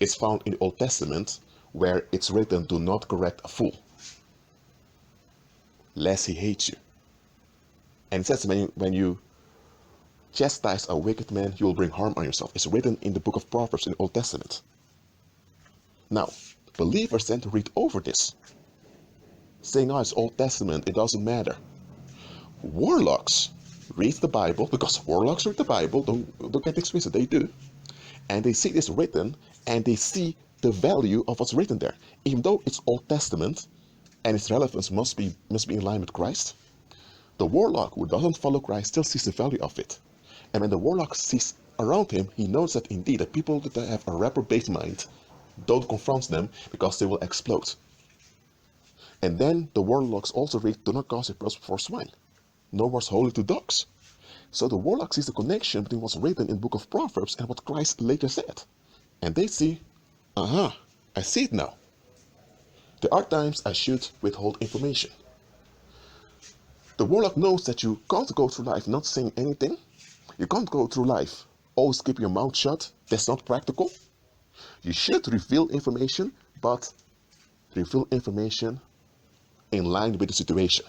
is found in the Old Testament where it's written, do not correct a fool, lest he hates you. And it says when you chastise a wicked man, you will bring harm on yourself. It's written in the book of Proverbs in the Old Testament. Now, believers tend to read over this, saying, oh, it's Old Testament, it doesn't matter. Warlocks read the Bible, because warlocks read the Bible, don't get exquisite, they do. And they see this written, and they see the value of what's written there. Even though it's Old Testament, and its relevance must be in line with Christ, the warlock who doesn't follow Christ still sees the value of it. And when the warlock sees around him, he knows that indeed the people that have a reprobate mind don't confront them because they will explode. And then the warlocks also read, do not cast your pearls before swine, nor was holy to dogs. So the warlock sees the connection between what's written in the book of Proverbs and what Christ later said. And they see, I see it now. There are times I should withhold information. The warlock knows that you can't go through life not saying anything. You can't go through life always keep your mouth shut. That's not practical. You should reveal information, but reveal information in line with the situation.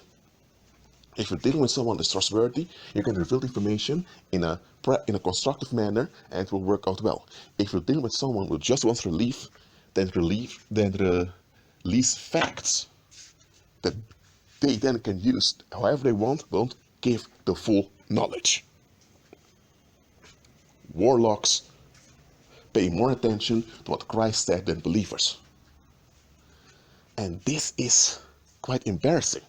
If you're dealing with someone that's trustworthy, you can reveal the information in a constructive manner, and it will work out well. If you're dealing with someone who just wants relief, then release facts that they then can use however they want. Don't give the full knowledge. Warlocks pay more attention to what Christ said than believers. And this is quite embarrassing.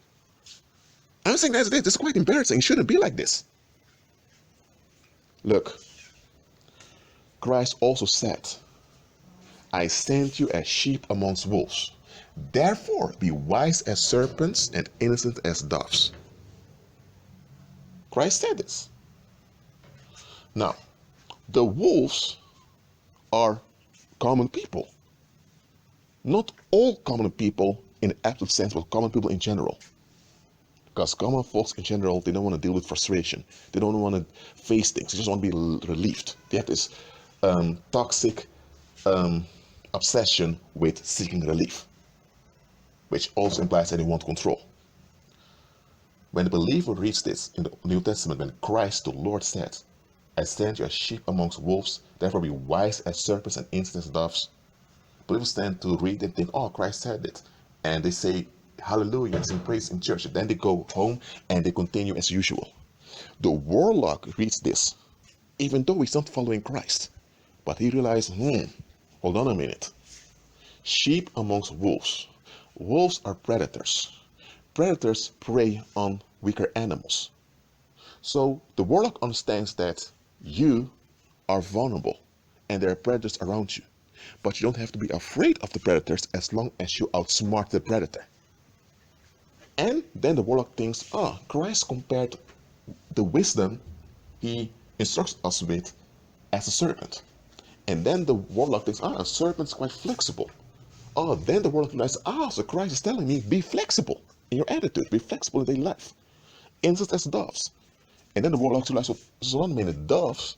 I'm saying that this is quite embarrassing. It shouldn't be like this. Look, Christ also said, I sent you as sheep amongst wolves. Therefore, be wise as serpents and innocent as doves. Christ said this. Now, the wolves are common people. Not all common people in the absolute sense, but common people in general. Because common folks in general, they don't want to deal with frustration. They don't want to face things. They just want to be relieved. They have this toxic obsession with seeking relief, which also implies that they want control. When the believer reads this in the New Testament, when Christ, the Lord, said, I send you as sheep amongst wolves, therefore be wise as serpents and innocent as doves, believers tend to read and think, oh, Christ said it. And they say, hallelujah, sing praise in church. And then they go home and they continue as usual. The warlock reads this, even though he's not following Christ. But he realized, hold on a minute. Sheep amongst wolves. Wolves are predators. Predators prey on weaker animals. So the warlock understands that you are vulnerable and there are predators around you. But you don't have to be afraid of the predators as long as you outsmart the predator. And then the warlock thinks, Christ compared the wisdom he instructs us with as a serpent. And then the warlock thinks, a serpent's quite flexible. Then the warlock realizes, so Christ is telling me, be flexible in your attitude, be flexible in daily life. Innocent as doves. And then the warlock realizes, so 1 minute, doves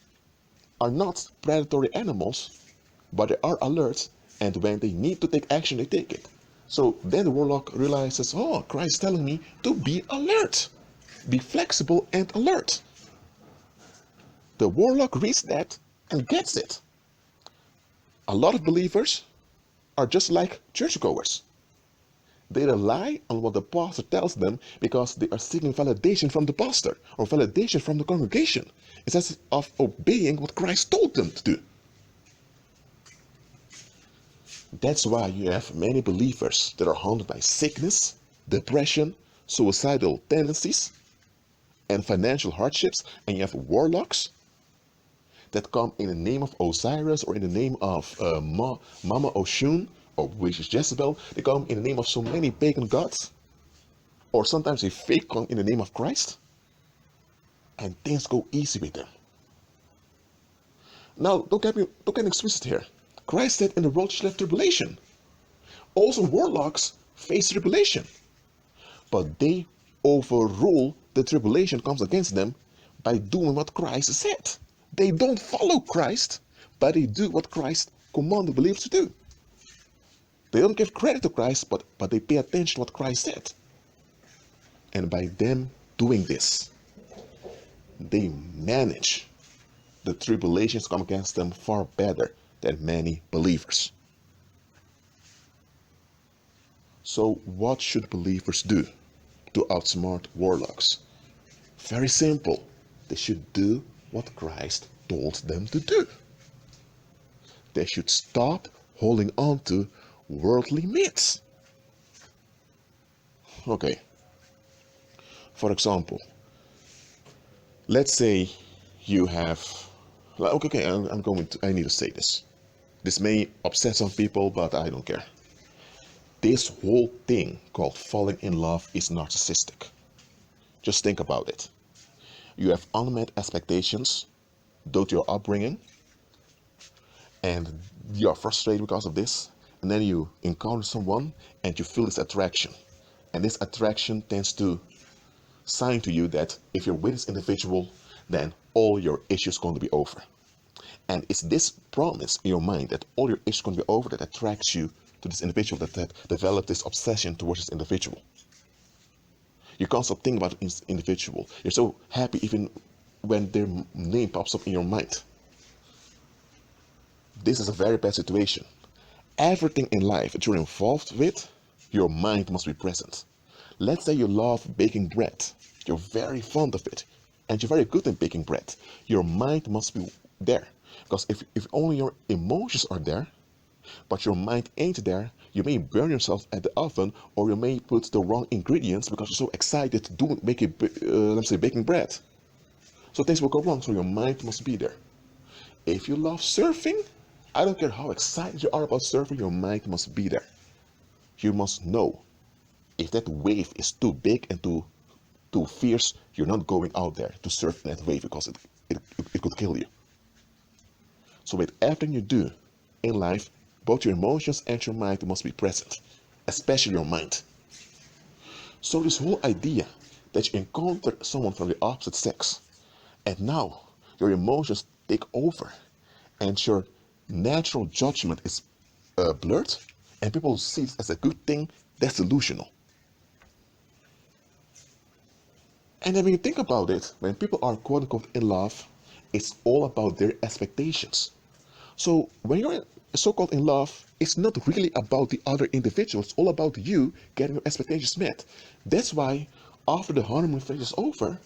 are not predatory animals, but they are alert, and when they need to take action, they take it. So then the warlock realizes, Christ is telling me to be alert, be flexible and alert. The warlock reads that and gets it. A lot of believers are just like churchgoers. They rely on what the pastor tells them because they are seeking validation from the pastor or validation from the congregation instead of obeying what Christ told them to do. That's why you have many believers that are haunted by sickness, depression, suicidal tendencies, and financial hardships, and you have warlocks that come in the name of Osiris or in the name of Mama Oshun, or which is Jezebel. They come in the name of so many pagan gods, or sometimes they fake come in the name of Christ, and things go easy with them. Now, don't get me twisted here. Christ said in the world shall have tribulation. Also, warlocks face tribulation, but they overrule the tribulation comes against them by doing what Christ said. They don't follow Christ, but they do what Christ commanded believers to do. They don't give credit to Christ, but they pay attention to what Christ said. And by them doing this, they manage the tribulations come against them far better than many believers. So what should believers do to outsmart warlocks? Very simple. They should do what Christ told them to do. They should stop holding on to worldly myths. Okay. For example, let's say you have, I need to say this. This may upset some people, but I don't care. This whole thing called falling in love is narcissistic. Just think about it. You have unmet expectations due to your upbringing, and you are frustrated because of this, and then you encounter someone and you feel this attraction. And this attraction tends to sign to you that if you're with this individual, then all your issues are going to be over. And it's this promise in your mind that all your issues are going to be over that attracts you to this individual, that developed this obsession towards this individual. You can't stop thinking about this individual. You're so happy even when their name pops up in your mind. This is a very bad situation. Everything in life that you're involved with, your mind must be present. Let's say you love baking bread. You're very fond of it. And you're very good at baking bread. Your mind must be there. Because if only your emotions are there, but your mind ain't there, you may burn yourself at the oven, or you may put the wrong ingredients because you're so excited to let's say, baking bread. So things will go wrong, so your mind must be there. If you love surfing, I don't care how excited you are about surfing, your mind must be there. You must know if that wave is too big and too fierce, you're not going out there to surf that wave because it could kill you. So with everything you do in life, both your emotions and your mind must be present, especially your mind. So this whole idea that you encounter someone from the opposite sex, and now your emotions take over, and your natural judgment is blurred, and people see it as a good thing, that's delusional. And then when you think about it, when people are quote unquote in love, it's all about their expectations. So when you're so-called in love, it's not really about the other individual. It's all about you getting your expectations met. That's why after the honeymoon phase is over,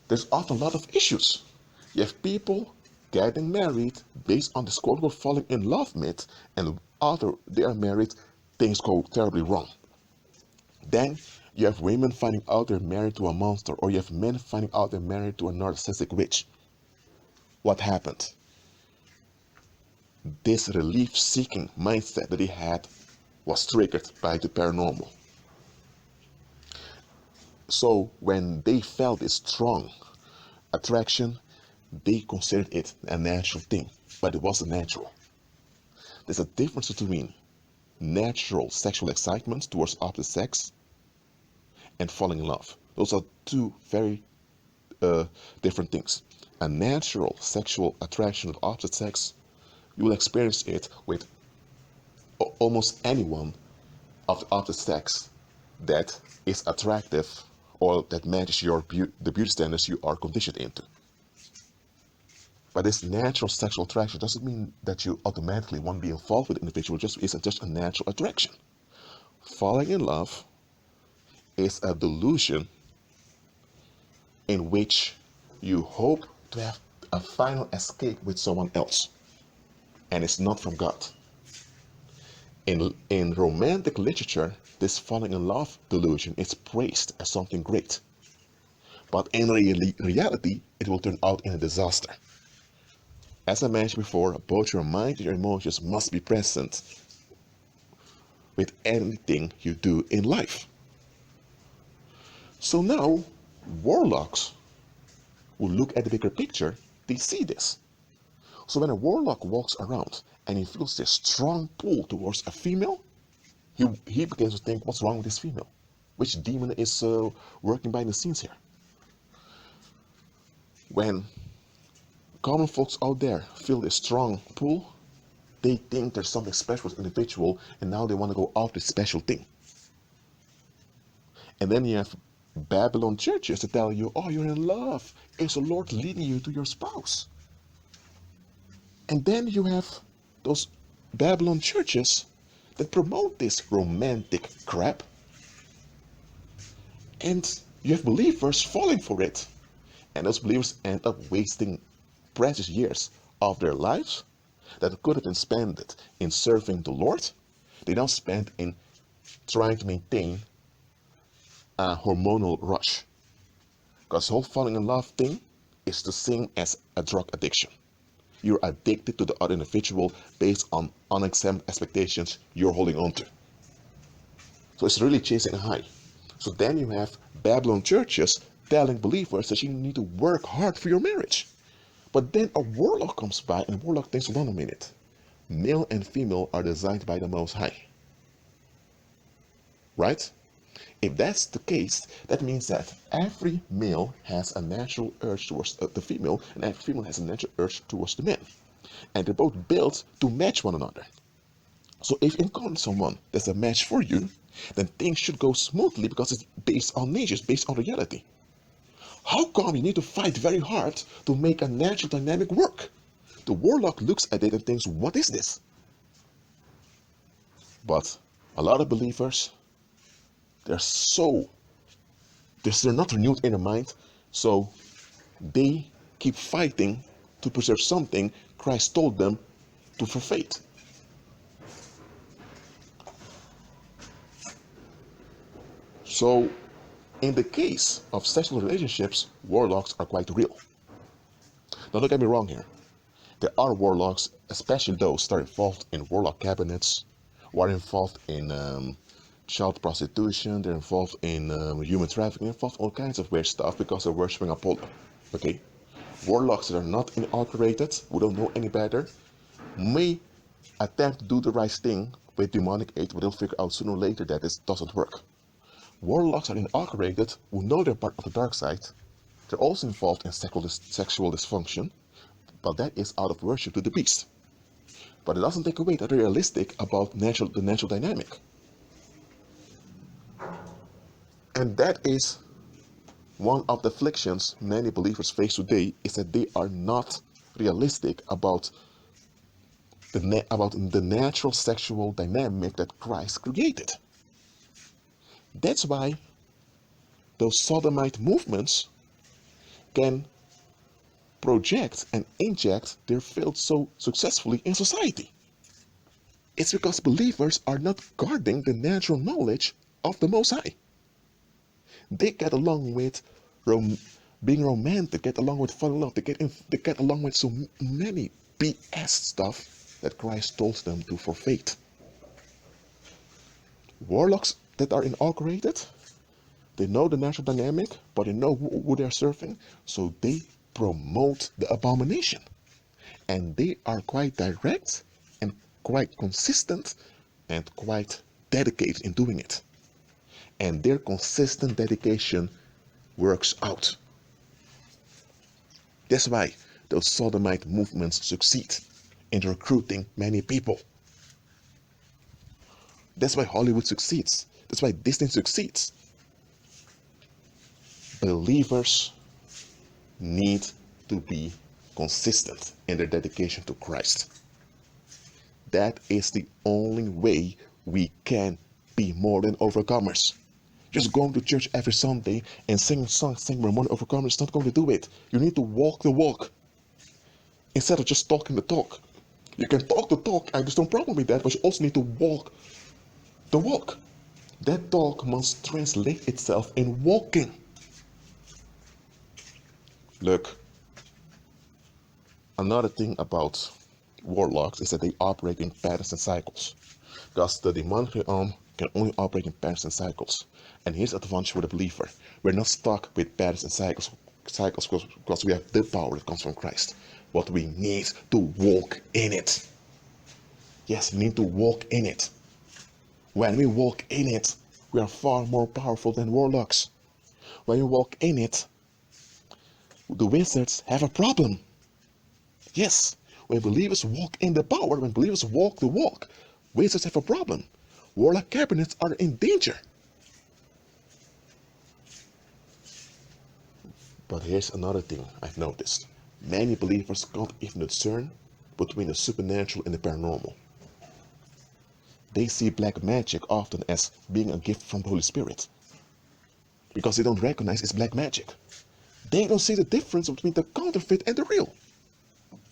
there's often a lot of issues. You have people getting married based on this quote-unquote falling in love myth, and after they are married, things go terribly wrong. Then you have women finding out they're married to a monster, or you have men finding out they're married to a narcissistic witch. What happened? This relief-seeking mindset that he had was triggered by the paranormal. So when they felt this strong attraction, they considered it a natural thing, but it wasn't natural. There's a difference between natural sexual excitement towards opposite sex and falling in love. Those are two very different things. A natural sexual attraction of opposite sex, you will experience it with almost anyone of the opposite sex that is attractive or that matches the beauty standards you are conditioned into. But this natural sexual attraction doesn't mean that you automatically want to be involved with the individual. It isn't just a natural attraction. Falling in love is a delusion in which you hope to have a final escape with someone else, and it's not from God. In romantic literature, this falling in love delusion is praised as something great. But in reality, it will turn out in a disaster. As I mentioned before, both your mind and your emotions must be present with anything you do in life. So now, warlocks who look at the bigger picture, they see this. So when a warlock walks around and he feels this strong pull towards a female, he begins to think, what's wrong with this female? Which demon is working behind the scenes here? When common folks out there feel this strong pull, they think there's something special with the individual, and now they want to go after this special thing. And then you have Babylon churches that tell you, oh, you're in love. Is the Lord leading you to your spouse? And then you have those Babylon churches that promote this romantic crap. And you have believers falling for it. And those believers end up wasting precious years of their lives that could have been spent in serving the Lord. They now spend in trying to maintain a hormonal rush. Because the whole falling in love thing is the same as a drug addiction. You're addicted to the other individual based on unexamined expectations you're holding on to. So it's really chasing a high. So then you have Babylon churches telling believers that you need to work hard for your marriage. But then a warlock comes by, and a warlock thinks, hold on a minute. Male and female are designed by the Most High. Right? If that's the case, that means that every male has a natural urge towards the female, and every female has a natural urge towards the man. And they're both built to match one another. So if you encounter someone that's a match for you, then things should go smoothly because it's based on nature, it's based on reality. How come you need to fight very hard to make a natural dynamic work? The warlock looks at it and thinks, what is this? But a lot of believers, they're so, they're not renewed in their mind, so they keep fighting to preserve something Christ told them to forfeit. So, in the case of sexual relationships, warlocks are quite real. Now, don't get me wrong here. There are warlocks, especially those that are involved in warlock cabinets, who are involved in child prostitution, they're involved in human trafficking, involved in all kinds of weird stuff because they're worshipping Apollo. Okay? Warlocks that are not inaugurated, who don't know any better, may attempt to do the right thing with demonic aid, but they'll figure out sooner or later that this doesn't work. Warlocks are inaugurated, who know they're part of the dark side. They're also involved in sexual dysfunction, but that is out of worship to the beast. But it doesn't take away that they're realistic about the natural dynamic. And that is one of the afflictions many believers face today, is that they are not realistic about the natural sexual dynamic that Christ created. That's why those sodomite movements can project and inject their faith so successfully in society. It's because believers are not guarding the natural knowledge of the Most High. They get along with being romantic, get along with falling in love, they get along with so many BS stuff that Christ told them to forfeit. Warlocks that are inaugurated, they know the natural dynamic, but they know who they're serving, so they promote the abomination. And they are quite direct and quite consistent and quite dedicated in doing it. And their consistent dedication works out. That's why those sodomite movements succeed in recruiting many people. That's why Hollywood succeeds. That's why Disney succeeds. Believers need to be consistent in their dedication to Christ. That is the only way we can be more than overcomers. Just going to church every Sunday and singing songs saying we're more than overcomers is not going to do it. You need to walk the walk instead of just talking the talk. You can talk the talk, I just don't problem with that, but you also need to walk the walk. That talk must translate itself in walking. Look, another thing about warlocks is that they operate in patterns and cycles. Because the demonic realm can only operate in patterns and cycles. And here's the advantage for the believer. We're not stuck with patterns and cycles because we have the power that comes from Christ. But we need to walk in it. Yes, we need to walk in it. When we walk in it, we are far more powerful than warlocks. When we walk in it, the wizards have a problem. Yes, when believers walk in the power, when believers walk the walk, wizards have a problem. Warlock cabinets are in danger. But here's another thing I've noticed. Many believers can't even discern between the supernatural and the paranormal. They see black magic often as being a gift from the Holy Spirit because they don't recognize it's black magic. They don't see the difference between the counterfeit and the real.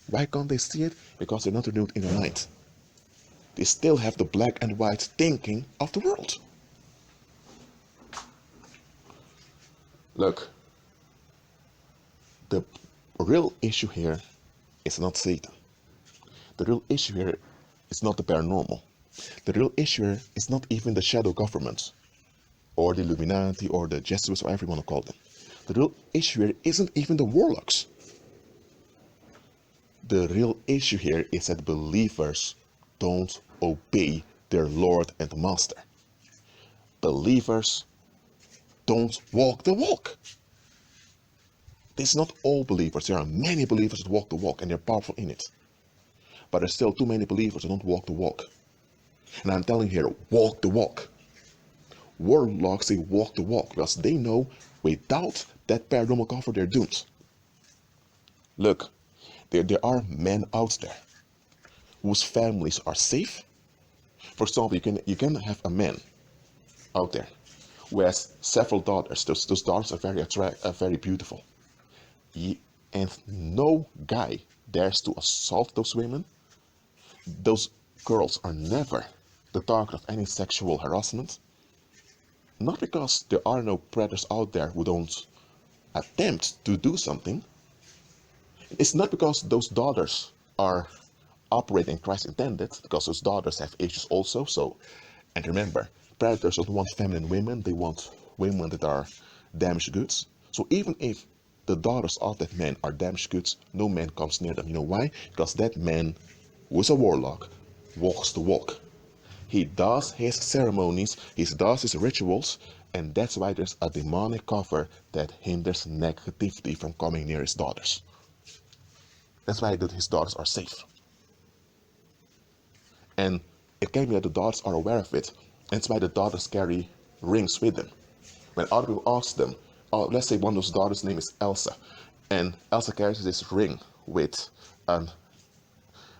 Why can't they see it? Because they're not renewed in their mind. They still have the black and white thinking of the world. Look, the real issue here is not Satan. The real issue here is not the paranormal. The real issue here is not even the shadow government, or the Illuminati, or the Jesuits, or whatever you want to call them. The real issue here isn't even the warlocks. The real issue here is that believers don't obey their Lord and Master. Believers don't walk the walk. This is not all believers. There are many believers that walk the walk and they're powerful in it. But there's still too many believers that don't walk the walk. And I'm telling you here, walk the walk. Warlocks, they walk the walk because they know without that paranormal cover, they're doomed. Look, there are men out there whose families are safe. For example, you can have a man out there who has several daughters. Those daughters are very beautiful. And no guy dares to assault those women. Those girls are never the target of any sexual harassment. Not because there are no predators out there who don't attempt to do something. It's not because those daughters are operating Christ intended, because those daughters have issues also. So, and remember, predators don't want feminine women, they want women that are damaged goods. So even if the daughters of that man are damaged goods, no man comes near them. You know why? Because that man, who is a warlock, walks the walk. He does his ceremonies, he does his rituals, and that's why there's a demonic cover that hinders negativity from coming near his daughters. That's why his daughters are safe. And it can be that the daughters are aware of it, and that's why the daughters carry rings with them. When other people ask them, oh, let's say one of those daughters' name is Elsa, and Elsa carries this ring um,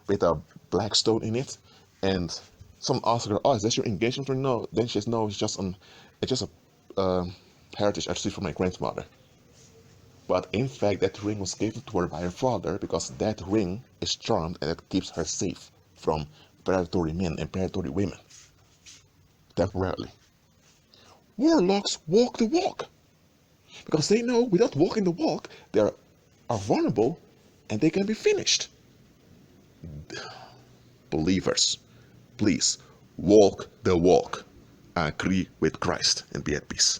with a black stone in it, and someone asks her, "Oh, is that your engagement ring?" No. Then she says, "No, it's just a heritage I received from my grandmother." But in fact, that ring was given to her by her father because that ring is charmed and it keeps her safe from predatory men and predatory women temporarily. Warlocks walk the walk because they know without walking the walk, they are vulnerable and they can be finished. Believers, please walk the walk. Agree with Christ and be at peace.